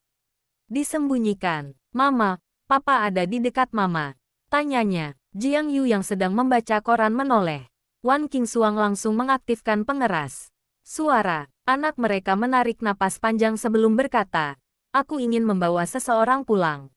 disembunyikan. Mama, papa ada di dekat mama. Tanyanya. Jiang Yu yang sedang membaca koran menoleh. Wan Qingxuang langsung mengaktifkan pengeras suara. Anak mereka menarik napas panjang sebelum berkata, aku ingin membawa seseorang pulang.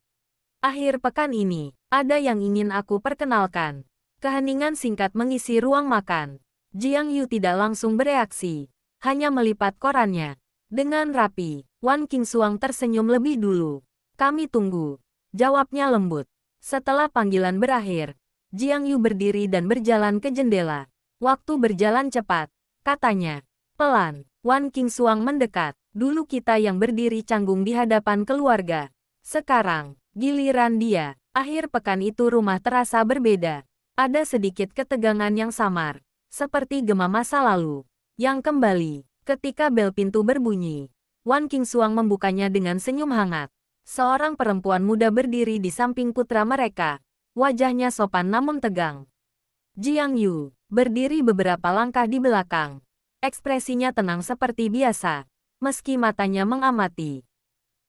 Akhir pekan ini, ada yang ingin aku perkenalkan. Keheningan singkat mengisi ruang makan. Jiang Yu tidak langsung bereaksi. hanya melipat korannya. Dengan rapi, Wan Qingxuang tersenyum lebih dulu. Kami tunggu, jawabnya lembut. Setelah panggilan berakhir, Jiang Yu berdiri dan berjalan ke jendela. Waktu berjalan cepat, katanya. Pelan, Wan Qingxuang mendekat. Dulu kita yang berdiri canggung di hadapan keluarga. Sekarang, giliran dia. Akhir pekan itu rumah terasa berbeda. Ada sedikit ketegangan yang samar, seperti gema masa lalu, yang kembali. Ketika bel pintu berbunyi, Wan Qingxuang membukanya dengan senyum hangat. Seorang perempuan muda berdiri di samping putra mereka. Wajahnya sopan namun tegang. Jiang Yu berdiri beberapa langkah di belakang. Ekspresinya tenang seperti biasa, meski matanya mengamati.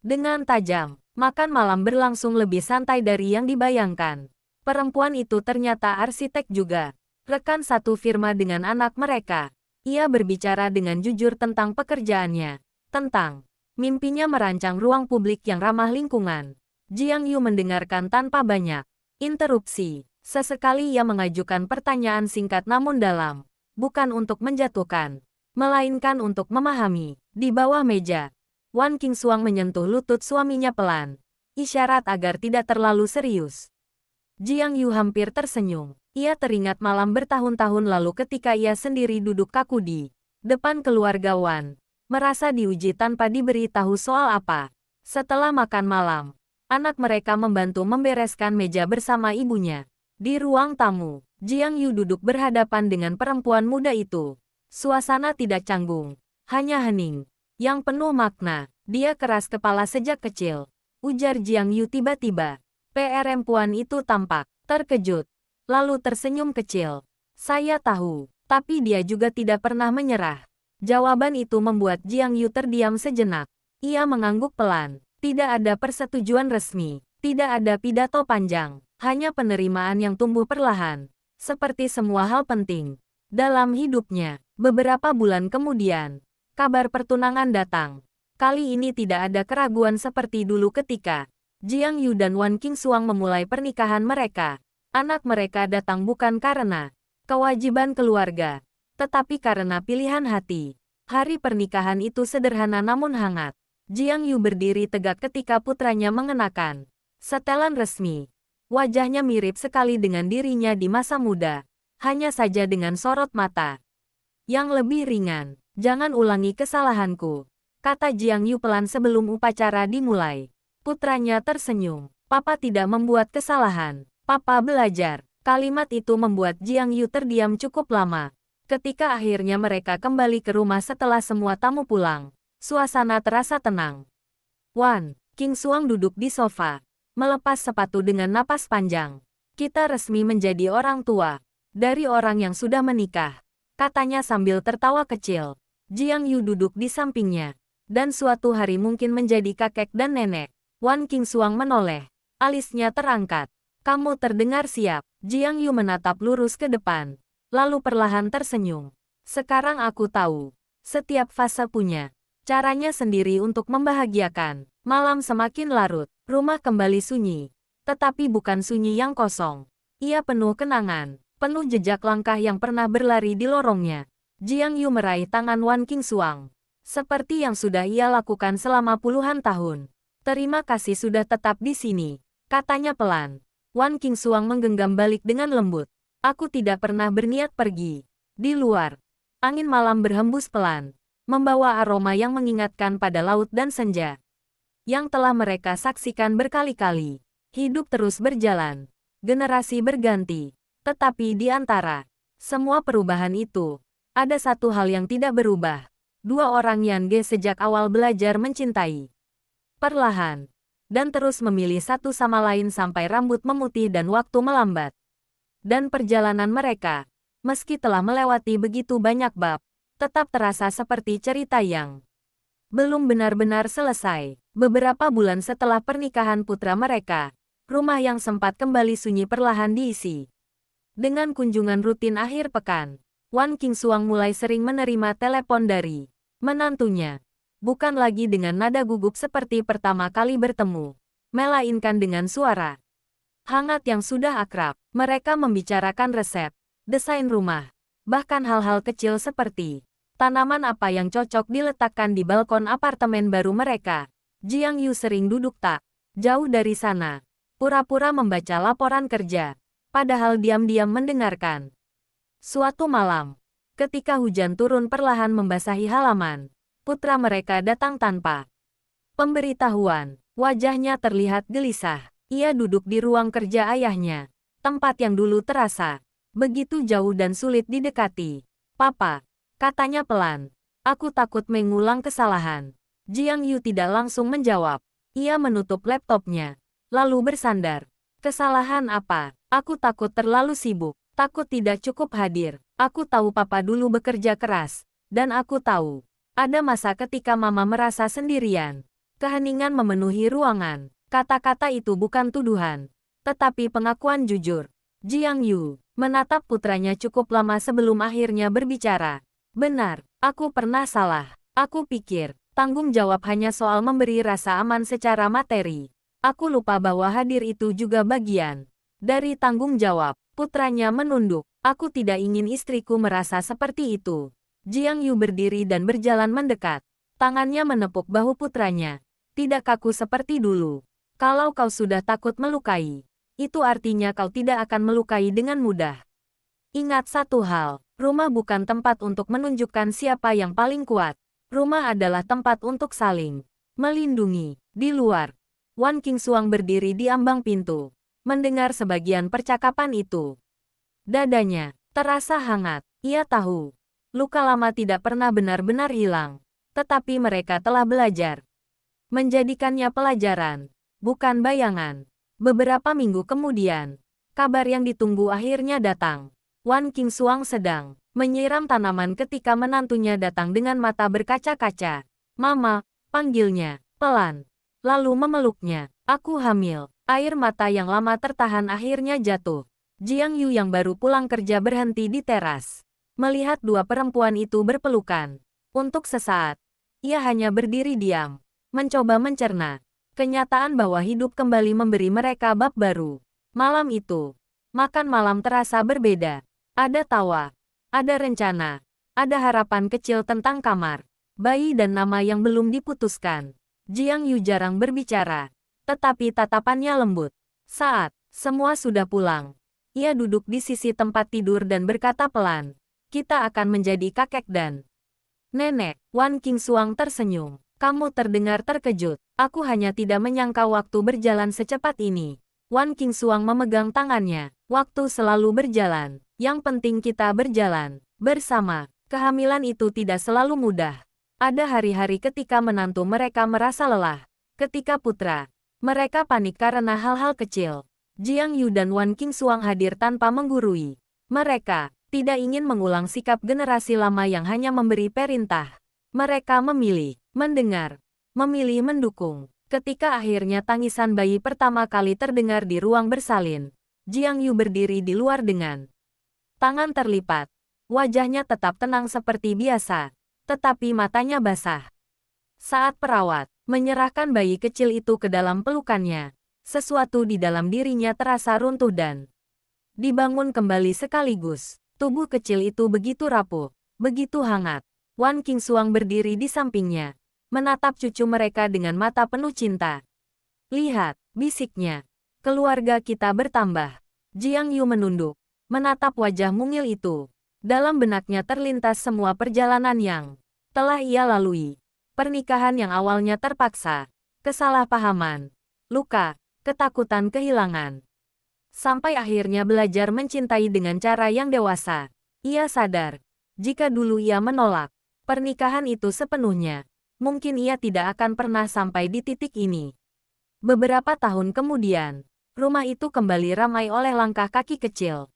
Dengan tajam, makan malam berlangsung lebih santai dari yang dibayangkan. Perempuan itu ternyata arsitek juga. Rekan satu firma dengan anak mereka. Ia berbicara dengan jujur tentang pekerjaannya, tentang mimpinya merancang ruang publik yang ramah lingkungan. Jiang Yu mendengarkan tanpa banyak interupsi. Sesekali ia mengajukan pertanyaan singkat namun dalam, bukan untuk menjatuhkan, melainkan untuk memahami. Di bawah meja, Wan Qingxuang menyentuh lutut suaminya pelan, isyarat agar tidak terlalu serius. Jiang Yu hampir tersenyum. Ia teringat malam bertahun-tahun lalu ketika ia sendiri duduk kaku di depan keluarga Wan, merasa diuji tanpa diberi tahu soal apa. Setelah makan malam, anak mereka membantu membereskan meja bersama ibunya. Di ruang tamu, Jiang Yu duduk berhadapan dengan perempuan muda itu. Suasana tidak canggung, hanya hening, yang penuh makna. Dia keras kepala sejak kecil, ujar Jiang Yu tiba-tiba. Perempuan itu tampak terkejut, lalu tersenyum kecil. Saya tahu, tapi dia juga tidak pernah menyerah. Jawaban itu membuat Jiang Yu terdiam sejenak. Ia mengangguk pelan. Tidak ada persetujuan resmi, tidak ada pidato panjang, hanya penerimaan yang tumbuh perlahan. Seperti semua hal penting dalam hidupnya. Beberapa bulan kemudian, kabar pertunangan datang. Kali ini tidak ada keraguan seperti dulu ketika Jiang Yu dan Wan Qingxuang memulai pernikahan mereka. Anak mereka datang bukan karena kewajiban keluarga, tetapi karena pilihan hati. Hari pernikahan itu sederhana namun hangat. Jiang Yu berdiri tegak ketika putranya mengenakan setelan resmi. Wajahnya mirip sekali dengan dirinya di masa muda, hanya saja dengan sorot mata yang lebih ringan. Jangan ulangi kesalahanku, kata Jiang Yu pelan sebelum upacara dimulai. Putranya tersenyum. Papa tidak membuat kesalahan. Papa belajar. Kalimat itu membuat Jiang Yu terdiam cukup lama. Ketika akhirnya mereka kembali ke rumah setelah semua tamu pulang, suasana terasa tenang. Wan Qingxuang duduk di sofa, melepas sepatu dengan napas panjang. Kita resmi menjadi orang tua dari orang yang sudah menikah, katanya sambil tertawa kecil. Jiang Yu duduk di sampingnya, dan suatu hari mungkin menjadi kakek dan nenek. Wan Qingxuang menoleh, alisnya terangkat. Kamu terdengar siap. Jiang Yu menatap lurus ke depan, lalu perlahan tersenyum. Sekarang aku tahu, setiap fase punya caranya sendiri untuk membahagiakan. Malam semakin larut, rumah kembali sunyi. Tetapi bukan sunyi yang kosong. Ia penuh kenangan, penuh jejak langkah yang pernah berlari di lorongnya. Jiang Yu meraih tangan Wan Qingxuang, seperti yang sudah ia lakukan selama puluhan tahun. Terima kasih sudah tetap di sini, katanya pelan. Wan Qingxuang menggenggam balik dengan lembut. Aku tidak pernah berniat pergi. Di luar, angin malam berhembus pelan, membawa aroma yang mengingatkan pada laut dan senja yang telah mereka saksikan berkali-kali. Hidup terus berjalan, generasi berganti, tetapi di antara semua perubahan itu, ada satu hal yang tidak berubah. Dua orang Yan Ge sejak awal belajar mencintai perlahan, dan terus memilih satu sama lain sampai rambut memutih dan waktu melambat. Dan perjalanan mereka, meski telah melewati begitu banyak bab, tetap terasa seperti cerita yang belum benar-benar selesai. Beberapa bulan setelah pernikahan putra mereka, rumah yang sempat kembali sunyi perlahan diisi dengan kunjungan rutin akhir pekan. Wan Qingxuang mulai sering menerima telepon dari menantunya. Bukan lagi dengan nada gugup seperti pertama kali bertemu, melainkan dengan suara hangat yang sudah akrab. Mereka membicarakan resep, desain rumah, bahkan hal-hal kecil seperti Tanaman apa yang cocok diletakkan di balkon apartemen baru mereka? Jiang Yu sering duduk tak jauh dari sana, pura-pura membaca laporan kerja, padahal diam-diam mendengarkan. Suatu malam, ketika hujan turun perlahan membasahi halaman, putra mereka datang tanpa pemberitahuan. Wajahnya terlihat gelisah. Ia duduk di ruang kerja ayahnya, tempat yang dulu terasa begitu jauh dan sulit didekati. "Papa," katanya pelan, "aku takut mengulang kesalahan." Jiang Yu tidak langsung menjawab. Ia menutup laptopnya, lalu bersandar. "Kesalahan apa? Aku takut terlalu sibuk, takut tidak cukup hadir. Aku tahu papa dulu bekerja keras, dan aku tahu ada masa ketika mama merasa sendirian." Keheningan memenuhi ruangan. Kata-kata itu bukan tuduhan, tetapi pengakuan jujur. Jiang Yu menatap putranya cukup lama sebelum akhirnya berbicara. "Benar, aku pernah salah. Aku pikir tanggung jawab hanya soal memberi rasa aman secara materi. Aku lupa bahwa hadir itu juga bagian dari tanggung jawab." Putranya menunduk. "Aku tidak ingin istriku merasa seperti itu." Jiang Yu berdiri dan berjalan mendekat. Tangannya menepuk bahu putranya. "Tidak kaku seperti dulu. Kalau kau sudah takut melukai, itu artinya kau tidak akan melukai dengan mudah. Ingat satu hal, rumah bukan tempat untuk menunjukkan siapa yang paling kuat. Rumah adalah tempat untuk saling melindungi." Di luar, Wan Qingxuang berdiri di ambang pintu, mendengar sebagian percakapan itu. Dadanya terasa hangat. Ia tahu, luka lama tidak pernah benar-benar hilang, tetapi mereka telah belajar menjadikannya pelajaran, bukan bayangan. Beberapa minggu kemudian, kabar yang ditunggu akhirnya datang. Wan Qingxuang sedang menyiram tanaman ketika menantunya datang dengan mata berkaca-kaca. "Mama," panggilnya, pelan, lalu memeluknya. "Aku hamil." Air mata yang lama tertahan akhirnya jatuh. Jiang Yu yang baru pulang kerja berhenti di teras, melihat dua perempuan itu berpelukan. Untuk sesaat, ia hanya berdiri diam, mencoba mencerna kenyataan bahwa hidup kembali memberi mereka bab baru. Malam itu, makan malam terasa berbeda. Ada tawa, ada rencana, ada harapan kecil tentang kamar, bayi dan nama yang belum diputuskan. Jiang Yu jarang berbicara, tetapi tatapannya lembut. Saat semua sudah pulang, ia duduk di sisi tempat tidur dan berkata pelan, "Kita akan menjadi kakek dan nenek." Wan Qingxuang tersenyum. "Kamu terdengar terkejut. Aku hanya tidak menyangka waktu berjalan secepat ini." Wan Qingxuang memegang tangannya. "Waktu selalu berjalan. Yang penting kita berjalan bersama." Kehamilan itu tidak selalu mudah. Ada hari-hari ketika menantu mereka merasa lelah. Ketika putra mereka panik karena hal-hal kecil. Jiang Yu dan Wan Qingxuang hadir tanpa menggurui. Mereka tidak ingin mengulang sikap generasi lama yang hanya memberi perintah. Mereka memilih mendengar, memilih mendukung. Ketika akhirnya tangisan bayi pertama kali terdengar di ruang bersalin, Jiang Yu berdiri di luar dengan tangan terlipat. Wajahnya tetap tenang seperti biasa, tetapi matanya basah. Saat perawat menyerahkan bayi kecil itu ke dalam pelukannya, sesuatu di dalam dirinya terasa runtuh dan dibangun kembali sekaligus. Tubuh kecil itu begitu rapuh, begitu hangat. Wan Qingxuang berdiri di sampingnya, menatap cucu mereka dengan mata penuh cinta. "Lihat," bisiknya, "keluarga kita bertambah." Jiang Yu menunduk, menatap wajah mungil itu. Dalam benaknya terlintas semua perjalanan yang telah ia lalui. Pernikahan yang awalnya terpaksa, kesalahpahaman, luka, ketakutan kehilangan. Sampai akhirnya belajar mencintai dengan cara yang dewasa. Ia sadar, jika dulu ia menolak pernikahan itu sepenuhnya, mungkin ia tidak akan pernah sampai di titik ini. Beberapa tahun kemudian, rumah itu kembali ramai oleh langkah kaki kecil.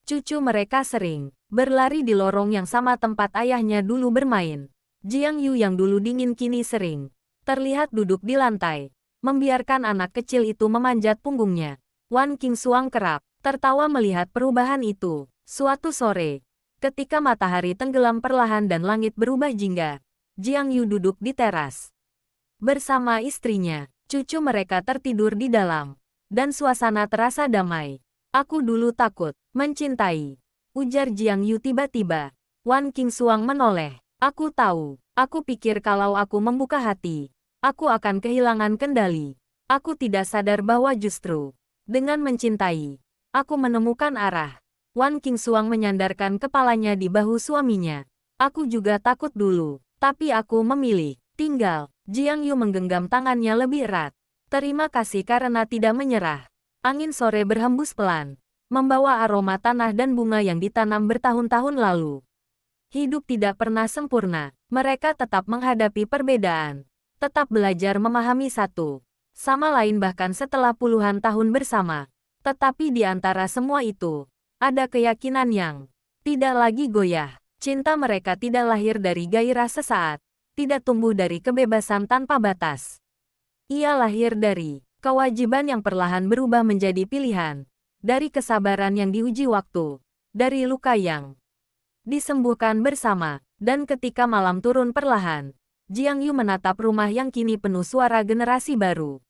Cucu mereka sering berlari di lorong yang sama tempat ayahnya dulu bermain. Jiang Yu yang dulu dingin kini sering terlihat duduk di lantai, membiarkan anak kecil itu memanjat punggungnya. Wan Qingxuang kerap tertawa melihat perubahan itu. Suatu sore, ketika matahari tenggelam perlahan dan langit berubah jingga, Jiang Yu duduk di teras bersama istrinya. Cucu mereka tertidur di dalam, dan suasana terasa damai. "Aku dulu takut mencintai," ujar Jiang Yu tiba-tiba. Wan Qingxuang menoleh. Aku tahu. Aku pikir kalau aku membuka hati, aku akan kehilangan kendali. Aku tidak sadar bahwa justru dengan mencintai, aku menemukan arah. Wan Qingxuang menyandarkan kepalanya di bahu suaminya. Aku juga takut dulu, tapi aku memilih tinggal. Jiang Yu menggenggam tangannya lebih erat. Terima kasih karena tidak menyerah. Angin sore berhembus pelan, membawa aroma tanah dan bunga yang ditanam bertahun-tahun lalu. Hidup tidak pernah sempurna. Mereka tetap menghadapi perbedaan. Tetap belajar memahami satu sama lain bahkan setelah puluhan tahun bersama. Tetapi di antara semua itu, ada keyakinan yang tidak lagi goyah. Cinta mereka tidak lahir dari gairah sesaat, tidak tumbuh dari kebebasan tanpa batas. Ia lahir dari kewajiban yang perlahan berubah menjadi pilihan, dari kesabaran yang diuji waktu, dari luka yang disembuhkan bersama, dan ketika malam turun perlahan, Jiang Yu menatap rumah yang kini penuh suara generasi baru.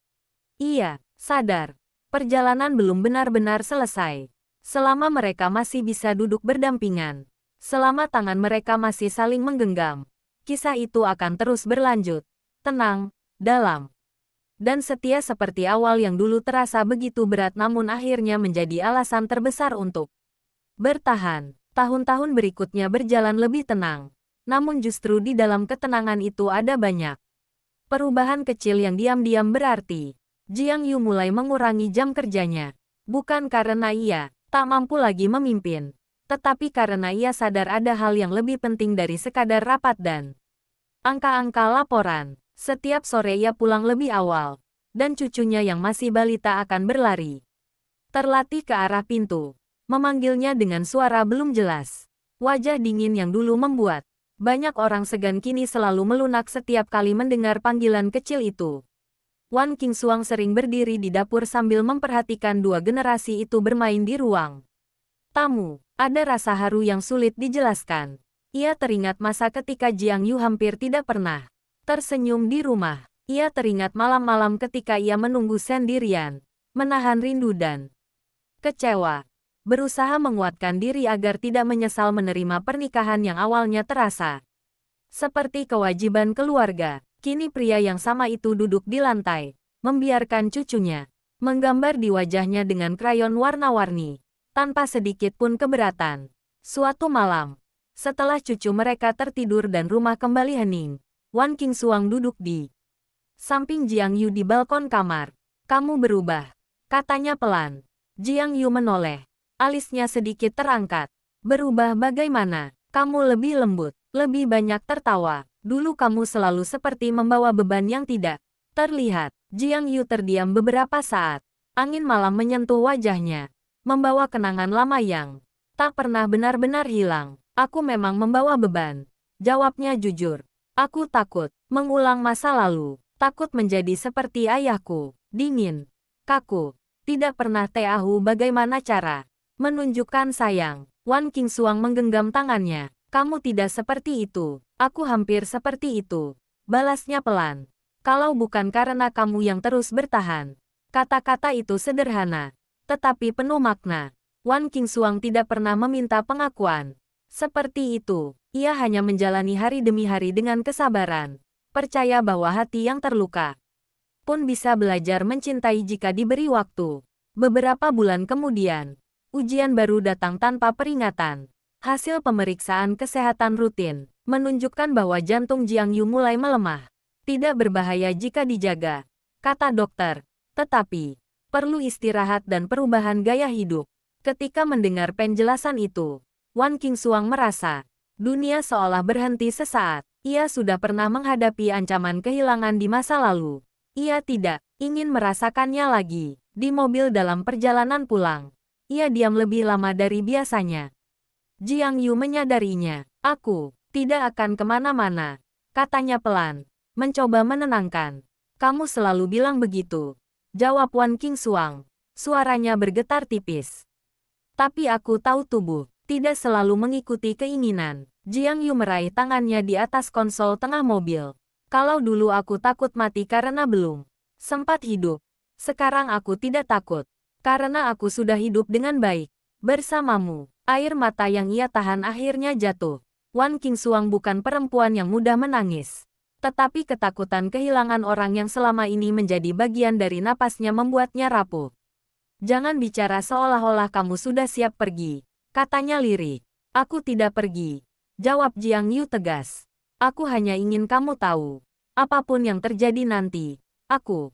Ia sadar, perjalanan belum benar-benar selesai. Selama mereka masih bisa duduk berdampingan, selama tangan mereka masih saling menggenggam, kisah itu akan terus berlanjut, tenang, dalam, dan setia seperti awal yang dulu terasa begitu berat namun akhirnya menjadi alasan terbesar untuk bertahan. Tahun-tahun berikutnya berjalan lebih tenang. Namun justru di dalam ketenangan itu ada banyak perubahan kecil yang diam-diam berarti. Jiang Yu mulai mengurangi jam kerjanya. Bukan karena ia tak mampu lagi memimpin, tetapi karena ia sadar ada hal yang lebih penting dari sekadar rapat dan angka-angka laporan. Setiap sore ia pulang lebih awal, dan cucunya yang masih balita akan berlari terlatih ke arah pintu, memanggilnya dengan suara belum jelas. Wajah dingin yang dulu membuat banyak orang segan kini selalu melunak setiap kali mendengar panggilan kecil itu. Wan Qingxuang sering berdiri di dapur sambil memperhatikan dua generasi itu bermain di ruang tamu. Ada rasa haru yang sulit dijelaskan. Ia teringat masa ketika Jiang Yu hampir tidak pernah tersenyum di rumah. Ia teringat malam-malam ketika ia menunggu sendirian, menahan rindu dan kecewa. Berusaha menguatkan diri agar tidak menyesal menerima pernikahan yang awalnya terasa seperti kewajiban keluarga. Kini pria yang sama itu duduk di lantai, membiarkan cucunya menggambar di wajahnya dengan krayon warna-warni, tanpa sedikit pun keberatan. Suatu malam, setelah cucu mereka tertidur dan rumah kembali hening, Wan Qingxuang duduk di samping Jiang Yu di balkon kamar. "Kamu berubah," katanya pelan. Jiang Yu menoleh. Alisnya sedikit terangkat. "Berubah bagaimana? Kamu lebih lembut, lebih banyak tertawa. Dulu kamu selalu seperti membawa beban yang tidak terlihat." Jiang Yu terdiam beberapa saat. Angin malam menyentuh wajahnya, membawa kenangan lama yang tak pernah benar-benar hilang. "Aku memang membawa beban," jawabnya jujur. "Aku takut mengulang masa lalu, takut menjadi seperti ayahku, dingin, kaku, tidak pernah tahu bagaimana cara menunjukkan sayang." Wan Qingxuang menggenggam tangannya. "Kamu tidak seperti itu. Aku hampir seperti itu," balasnya pelan. "Kalau bukan karena kamu yang terus bertahan." Kata-kata itu sederhana, tetapi penuh makna. Wan Qingxuang tidak pernah meminta pengakuan seperti itu. Ia hanya menjalani hari demi hari dengan kesabaran, percaya bahwa hati yang terluka pun bisa belajar mencintai jika diberi waktu. Beberapa bulan kemudian, ujian baru datang tanpa peringatan. Hasil pemeriksaan kesehatan rutin menunjukkan bahwa jantung Jiang Yu mulai melemah. "Tidak berbahaya jika dijaga," kata dokter, "tetapi perlu istirahat dan perubahan gaya hidup." Ketika mendengar penjelasan itu, Wan Qingxuang merasa dunia seolah berhenti sesaat. Ia sudah pernah menghadapi ancaman kehilangan di masa lalu. Ia tidak ingin merasakannya lagi. Di mobil dalam perjalanan pulang, ia diam lebih lama dari biasanya. Jiang Yu menyadarinya. "Aku tidak akan kemana-mana," katanya pelan, mencoba menenangkan. "Kamu selalu bilang begitu," jawab Wan Qingxuang. Suaranya bergetar tipis. "Tapi aku tahu tubuh tidak selalu mengikuti keinginan." Jiang Yu meraih tangannya di atas konsol tengah mobil. "Kalau dulu aku takut mati karena belum sempat hidup, sekarang aku tidak takut, karena aku sudah hidup dengan baik bersamamu." Air mata yang ia tahan akhirnya jatuh. Wan Qingxuang bukan perempuan yang mudah menangis. Tetapi ketakutan kehilangan orang yang selama ini menjadi bagian dari napasnya membuatnya rapuh. Jangan bicara seolah-olah kamu sudah siap pergi, katanya lirik. Aku tidak pergi, jawab Jiang Yu tegas. Aku hanya ingin kamu tahu, apapun yang terjadi nanti, aku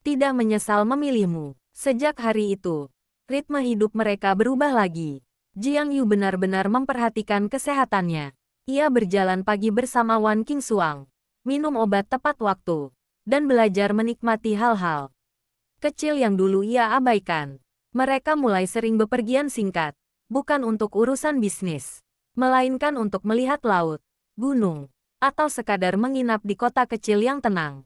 tidak menyesal memilihmu. Sejak hari itu, ritme hidup mereka berubah lagi. Jiang Yu benar-benar memperhatikan kesehatannya. Ia berjalan pagi bersama Wan Qingxuang, minum obat tepat waktu, dan belajar menikmati hal-hal kecil yang dulu ia abaikan. Mereka mulai sering bepergian singkat, bukan untuk urusan bisnis, melainkan untuk melihat laut, gunung, atau sekadar menginap di kota kecil yang tenang.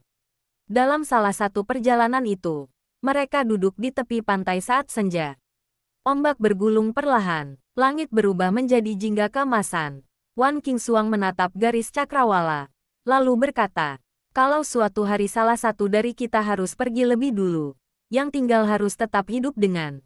Dalam salah satu perjalanan itu, mereka duduk di tepi pantai saat senja. Ombak bergulung perlahan, langit berubah menjadi jingga keemasan. Wan Qingxuang menatap garis cakrawala, lalu berkata, kalau suatu hari salah satu dari kita harus pergi lebih dulu, yang tinggal harus tetap hidup dengan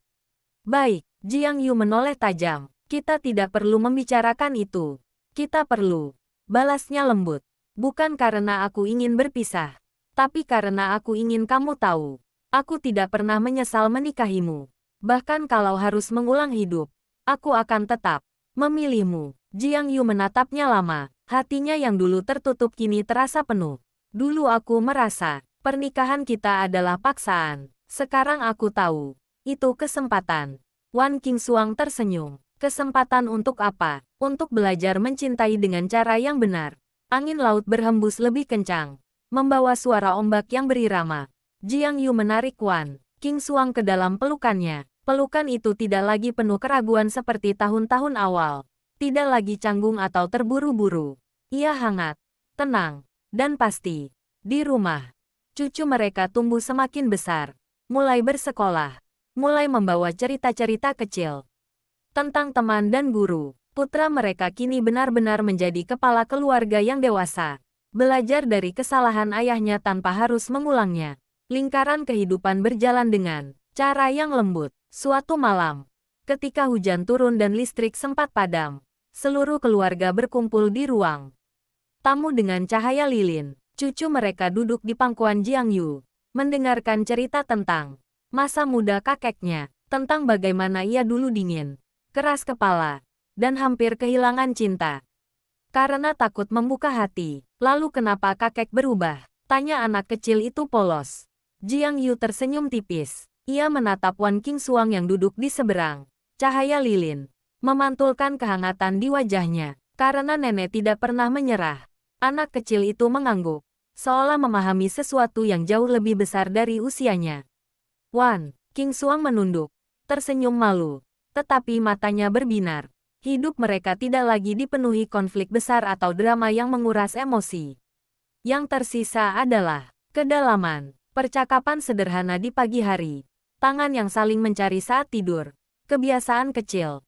baik. Jiang Yu menoleh tajam. Kita tidak perlu membicarakan itu. Kita perlu, balasnya lembut. Bukan karena aku ingin berpisah, tapi karena aku ingin kamu tahu. Aku tidak pernah menyesal menikahimu. Bahkan kalau harus mengulang hidup, aku akan tetap memilihmu. Jiang Yu menatapnya lama, hatinya yang dulu tertutup kini terasa penuh. Dulu aku merasa, pernikahan kita adalah paksaan. Sekarang aku tahu, itu kesempatan. Wan Qingxuang tersenyum. Kesempatan untuk apa? Untuk belajar mencintai dengan cara yang benar. Angin laut berhembus lebih kencang, membawa suara ombak yang berirama. Jiang Yu menarik Wan Qingxuang ke dalam pelukannya. Pelukan itu tidak lagi penuh keraguan seperti tahun-tahun awal. Tidak lagi canggung atau terburu-buru. Ia hangat, tenang, dan pasti. Di rumah, cucu mereka tumbuh semakin besar, mulai bersekolah, mulai membawa cerita-cerita kecil tentang teman dan guru. Putra mereka kini benar-benar menjadi kepala keluarga yang dewasa. Belajar dari kesalahan ayahnya tanpa harus mengulangnya. Lingkaran kehidupan berjalan dengan cara yang lembut. Suatu malam, ketika hujan turun dan listrik sempat padam, seluruh keluarga berkumpul di ruang tamu dengan cahaya lilin. Cucu mereka duduk di pangkuan Jiang Yu, mendengarkan cerita tentang masa muda kakeknya, tentang bagaimana ia dulu dingin, keras kepala, dan hampir kehilangan cinta karena takut membuka hati. Lalu kenapa kakek berubah? Tanya anak kecil itu polos. Jiang Yu tersenyum tipis. Ia menatap Wan Qingxuang yang duduk di seberang. Cahaya lilin memantulkan kehangatan di wajahnya. Karena nenek tidak pernah menyerah. Anak kecil itu mengangguk, seolah memahami sesuatu yang jauh lebih besar dari usianya. Wan Qingxuang menunduk, tersenyum malu, tetapi matanya berbinar. Hidup mereka tidak lagi dipenuhi konflik besar atau drama yang menguras emosi. Yang tersisa adalah kedalaman, percakapan sederhana di pagi hari, tangan yang saling mencari saat tidur, kebiasaan kecil,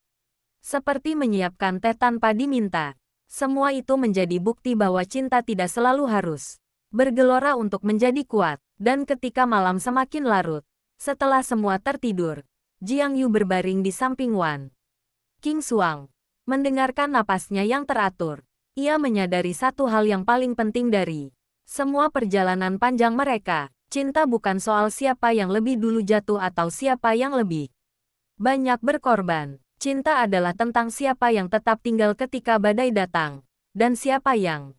seperti menyiapkan teh tanpa diminta. Semua itu menjadi bukti bahwa cinta tidak selalu harus bergelora untuk menjadi kuat. Dan ketika malam semakin larut, setelah semua tertidur, Jiang Yu berbaring di samping Wan Qingxuang. Mendengarkan napasnya yang teratur, ia menyadari satu hal yang paling penting dari semua perjalanan panjang mereka. Cinta bukan soal siapa yang lebih dulu jatuh atau siapa yang lebih banyak berkorban. Cinta adalah tentang siapa yang tetap tinggal ketika badai datang, dan siapa yang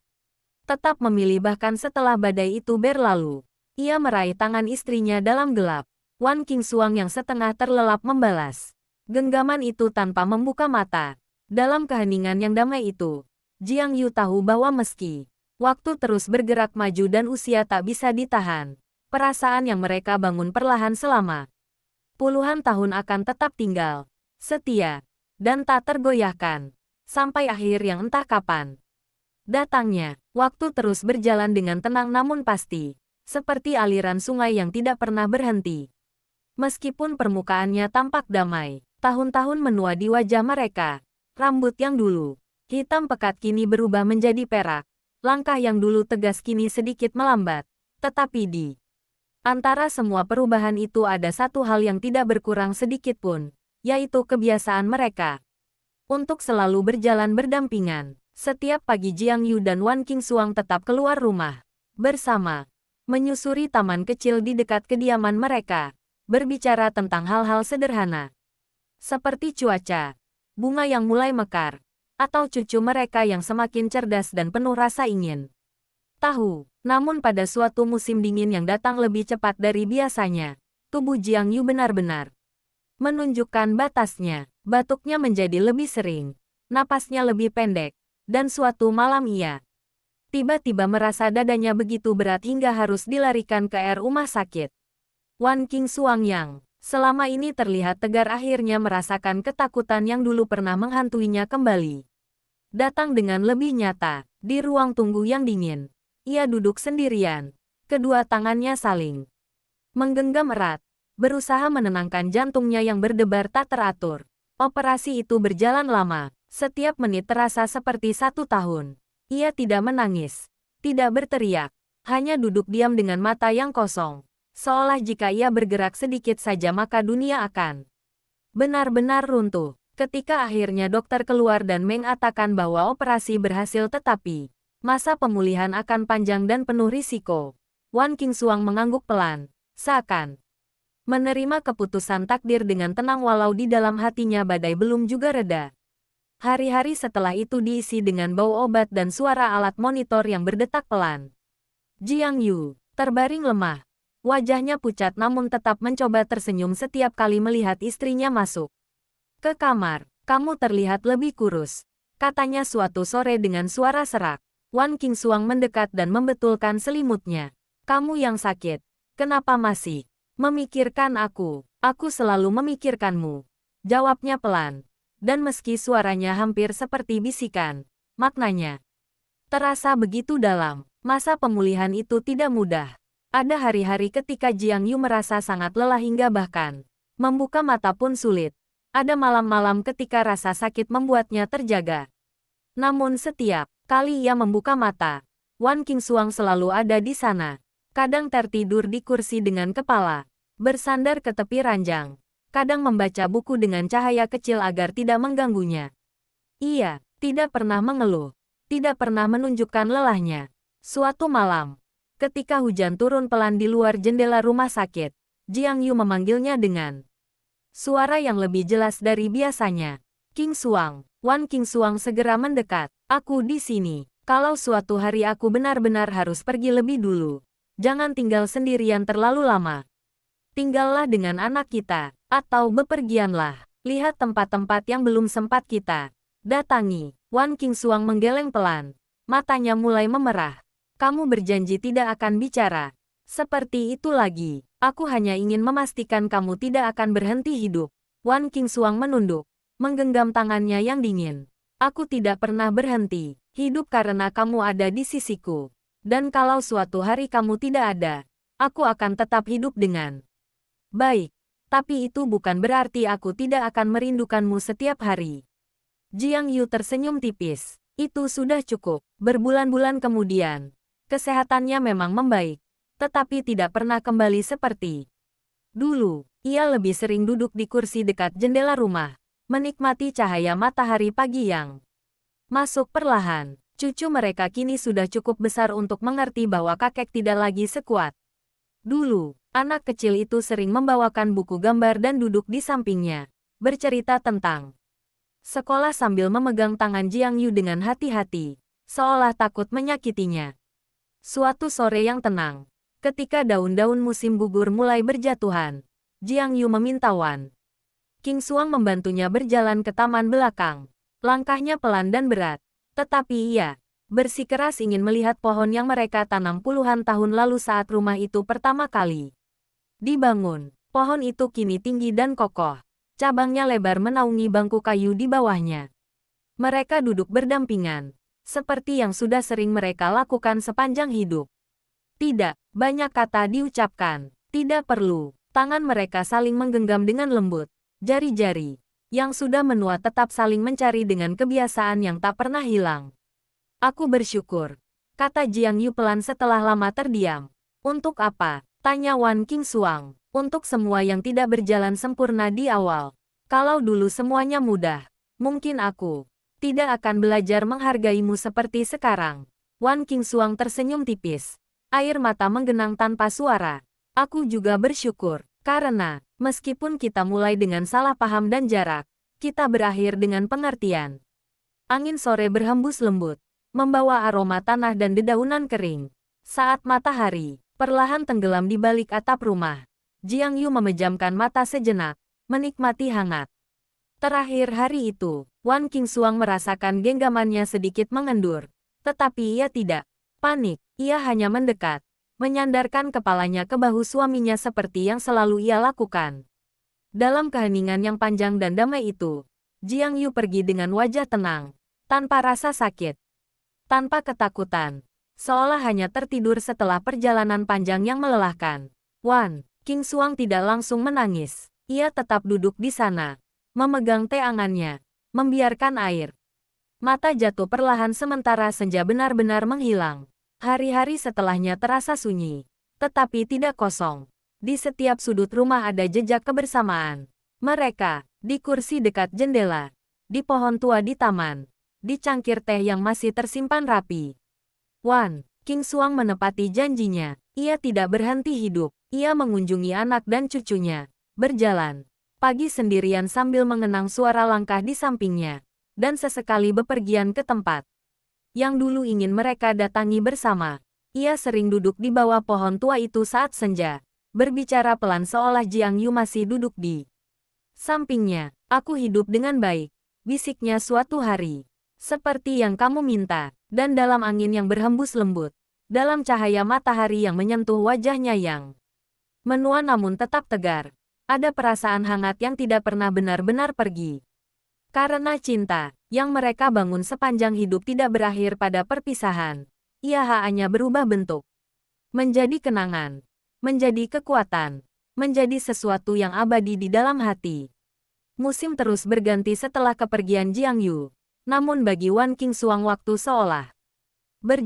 tetap memilih bahkan setelah badai itu berlalu. Ia meraih tangan istrinya dalam gelap. Wan Qingxuang yang setengah terlelap membalas genggaman itu tanpa membuka mata. Dalam keheningan yang damai itu, Jiang Yu tahu bahwa meski waktu terus bergerak maju dan usia tak bisa ditahan, perasaan yang mereka bangun perlahan selama puluhan tahun akan tetap tinggal, setia, dan tak tergoyahkan, sampai akhir yang entah kapan datangnya. Waktu terus berjalan dengan tenang namun pasti, seperti aliran sungai yang tidak pernah berhenti. Meskipun permukaannya tampak damai, tahun-tahun menua di wajah mereka. Rambut yang dulu hitam pekat kini berubah menjadi perak. Langkah yang dulu tegas kini sedikit melambat. Tetapi di antara semua perubahan itu ada satu hal yang tidak berkurang sedikit pun, yaitu kebiasaan mereka untuk selalu berjalan berdampingan. Setiap pagi Jiang Yu dan Wan Qingxuang tetap keluar rumah bersama, menyusuri taman kecil di dekat kediaman mereka, berbicara tentang hal-hal sederhana, seperti cuaca, bunga yang mulai mekar, atau cucu mereka yang semakin cerdas dan penuh rasa ingin tahu. Namun pada suatu musim dingin yang datang lebih cepat dari biasanya, tubuh Jiang Yu benar-benar menunjukkan batasnya. Batuknya menjadi lebih sering, napasnya lebih pendek, dan suatu malam ia tiba-tiba merasa dadanya begitu berat hingga harus dilarikan ke rumah sakit. Wan Qingxuang yang selama ini terlihat tegar akhirnya merasakan ketakutan yang dulu pernah menghantuinya kembali. Datang dengan lebih nyata, di ruang tunggu yang dingin. Ia duduk sendirian, kedua tangannya saling menggenggam erat, berusaha menenangkan jantungnya yang berdebar tak teratur. Operasi itu berjalan lama, setiap menit terasa seperti 1 tahun. Ia tidak menangis, tidak berteriak, hanya duduk diam dengan mata yang kosong. Seolah jika ia bergerak sedikit saja maka dunia akan benar-benar runtuh. Ketika akhirnya dokter keluar dan mengatakan bahwa operasi berhasil tetapi masa pemulihan akan panjang dan penuh risiko, Wan Qingxuang mengangguk pelan, seakan menerima keputusan takdir dengan tenang walau di dalam hatinya badai belum juga reda. Hari-hari setelah itu diisi dengan bau obat dan suara alat monitor yang berdetak pelan. Jiang Yu terbaring lemah. Wajahnya pucat namun tetap mencoba tersenyum setiap kali melihat istrinya masuk ke kamar. Kamu terlihat lebih kurus, katanya suatu sore dengan suara serak. Wan Qingxuang mendekat dan membetulkan selimutnya. Kamu yang sakit, kenapa masih memikirkan aku? Aku selalu memikirkanmu, jawabnya pelan. Dan meski suaranya hampir seperti bisikan, maknanya terasa begitu dalam. Masa pemulihan itu tidak mudah. Ada hari-hari ketika Jiang Yu merasa sangat lelah hingga bahkan membuka mata pun sulit. Ada malam-malam ketika rasa sakit membuatnya terjaga. Namun setiap kali ia membuka mata, Wan Qingxuang selalu ada di sana. Kadang tertidur di kursi dengan kepala bersandar ke tepi ranjang. Kadang membaca buku dengan cahaya kecil agar tidak mengganggunya. Ia tidak pernah mengeluh, tidak pernah menunjukkan lelahnya. Suatu malam, ketika hujan turun pelan di luar jendela rumah sakit, Jiang Yu memanggilnya dengan suara yang lebih jelas dari biasanya. Qingxuang. Wan Qingxuang segera mendekat. Aku di sini. Kalau suatu hari aku benar-benar harus pergi lebih dulu, jangan tinggal sendirian terlalu lama. Tinggallah dengan anak kita, atau bepergianlah. Lihat tempat-tempat yang belum sempat kita datangi. Wan Qingxuang menggeleng pelan. Matanya mulai memerah. Kamu berjanji tidak akan bicara seperti itu lagi. Aku hanya ingin memastikan kamu tidak akan berhenti hidup. Wan Qingxuang menunduk, menggenggam tangannya yang dingin. Aku tidak pernah berhenti hidup karena kamu ada di sisiku. Dan kalau suatu hari kamu tidak ada, aku akan tetap hidup dengan baik. Tapi itu bukan berarti aku tidak akan merindukanmu setiap hari. Jiang Yu tersenyum tipis. Itu sudah cukup. Berbulan-bulan kemudian, kesehatannya memang membaik, tetapi tidak pernah kembali seperti dulu. Ia lebih sering duduk di kursi dekat jendela rumah, menikmati cahaya matahari pagi yang masuk perlahan. Cucu mereka kini sudah cukup besar untuk mengerti bahwa kakek tidak lagi sekuat dulu. Anak kecil itu sering membawakan buku gambar dan duduk di sampingnya, bercerita tentang sekolah sambil memegang tangan Jiang Yu dengan hati-hati, seolah takut menyakitinya. Suatu sore yang tenang, ketika daun-daun musim gugur mulai berjatuhan, Jiang Yu meminta Wan Qingxuang membantunya berjalan ke taman belakang. Langkahnya pelan dan berat, tetapi ia bersikeras ingin melihat pohon yang mereka tanam puluhan tahun lalu saat rumah itu pertama kali dibangun. Pohon itu kini tinggi dan kokoh. Cabangnya lebar menaungi bangku kayu di bawahnya. Mereka duduk berdampingan, seperti yang sudah sering mereka lakukan sepanjang hidup. Tidak banyak kata diucapkan, tidak perlu. Tangan mereka saling menggenggam dengan lembut. Jari-jari yang sudah menua tetap saling mencari dengan kebiasaan yang tak pernah hilang. Aku bersyukur, kata Jiang Yu pelan setelah lama terdiam. Untuk apa? Tanya Wan Qingxuang. Untuk semua yang tidak berjalan sempurna di awal. Kalau dulu semuanya mudah, mungkin aku Tidak akan belajar menghargaimu seperti sekarang. Wan Qingxuang tersenyum tipis. Air mata menggenang tanpa suara. Aku juga bersyukur, karena, meskipun kita mulai dengan salah paham dan jarak, kita berakhir dengan pengertian. Angin sore berhembus lembut, membawa aroma tanah dan dedaunan kering. Saat matahari perlahan tenggelam di balik atap rumah, Jiang Yu memejamkan mata sejenak, menikmati hangat. Terakhir hari itu, Wan Qingxuang merasakan genggamannya sedikit mengendur. Tetapi ia tidak panik, ia hanya mendekat, menyandarkan kepalanya ke bahu suaminya seperti yang selalu ia lakukan. Dalam keheningan yang panjang dan damai itu, Jiang Yu pergi dengan wajah tenang, tanpa rasa sakit, tanpa ketakutan, seolah hanya tertidur setelah perjalanan panjang yang melelahkan. Wan Qingxuang tidak langsung menangis, ia tetap duduk di sana, memegang teh angannya, membiarkan air mata jatuh perlahan sementara senja benar-benar menghilang. Hari-hari setelahnya terasa sunyi, tetapi tidak kosong. Di setiap sudut rumah ada jejak kebersamaan. Mereka, di kursi dekat jendela, di pohon tua di taman, di cangkir teh yang masih tersimpan rapi. Wan Qingxuang menepati janjinya. Ia tidak berhenti hidup. Ia mengunjungi anak dan cucunya, berjalan pagi sendirian sambil mengenang suara langkah di sampingnya, dan sesekali bepergian ke tempat yang dulu ingin mereka datangi bersama. Ia sering duduk di bawah pohon tua itu saat senja, berbicara pelan seolah Jiang Yu masih duduk di sampingnya. Aku hidup dengan baik, bisiknya suatu hari. Seperti yang kamu minta, dan dalam angin yang berhembus lembut, dalam cahaya matahari yang menyentuh wajahnya yang menua namun tetap tegar, ada perasaan hangat yang tidak pernah benar-benar pergi. Karena cinta yang mereka bangun sepanjang hidup tidak berakhir pada perpisahan, ia hanya berubah bentuk. Menjadi kenangan, menjadi kekuatan, menjadi sesuatu yang abadi di dalam hati. Musim terus berganti setelah kepergian Jiang Yu. Namun bagi Wan Qingxuang waktu seolah berjalan.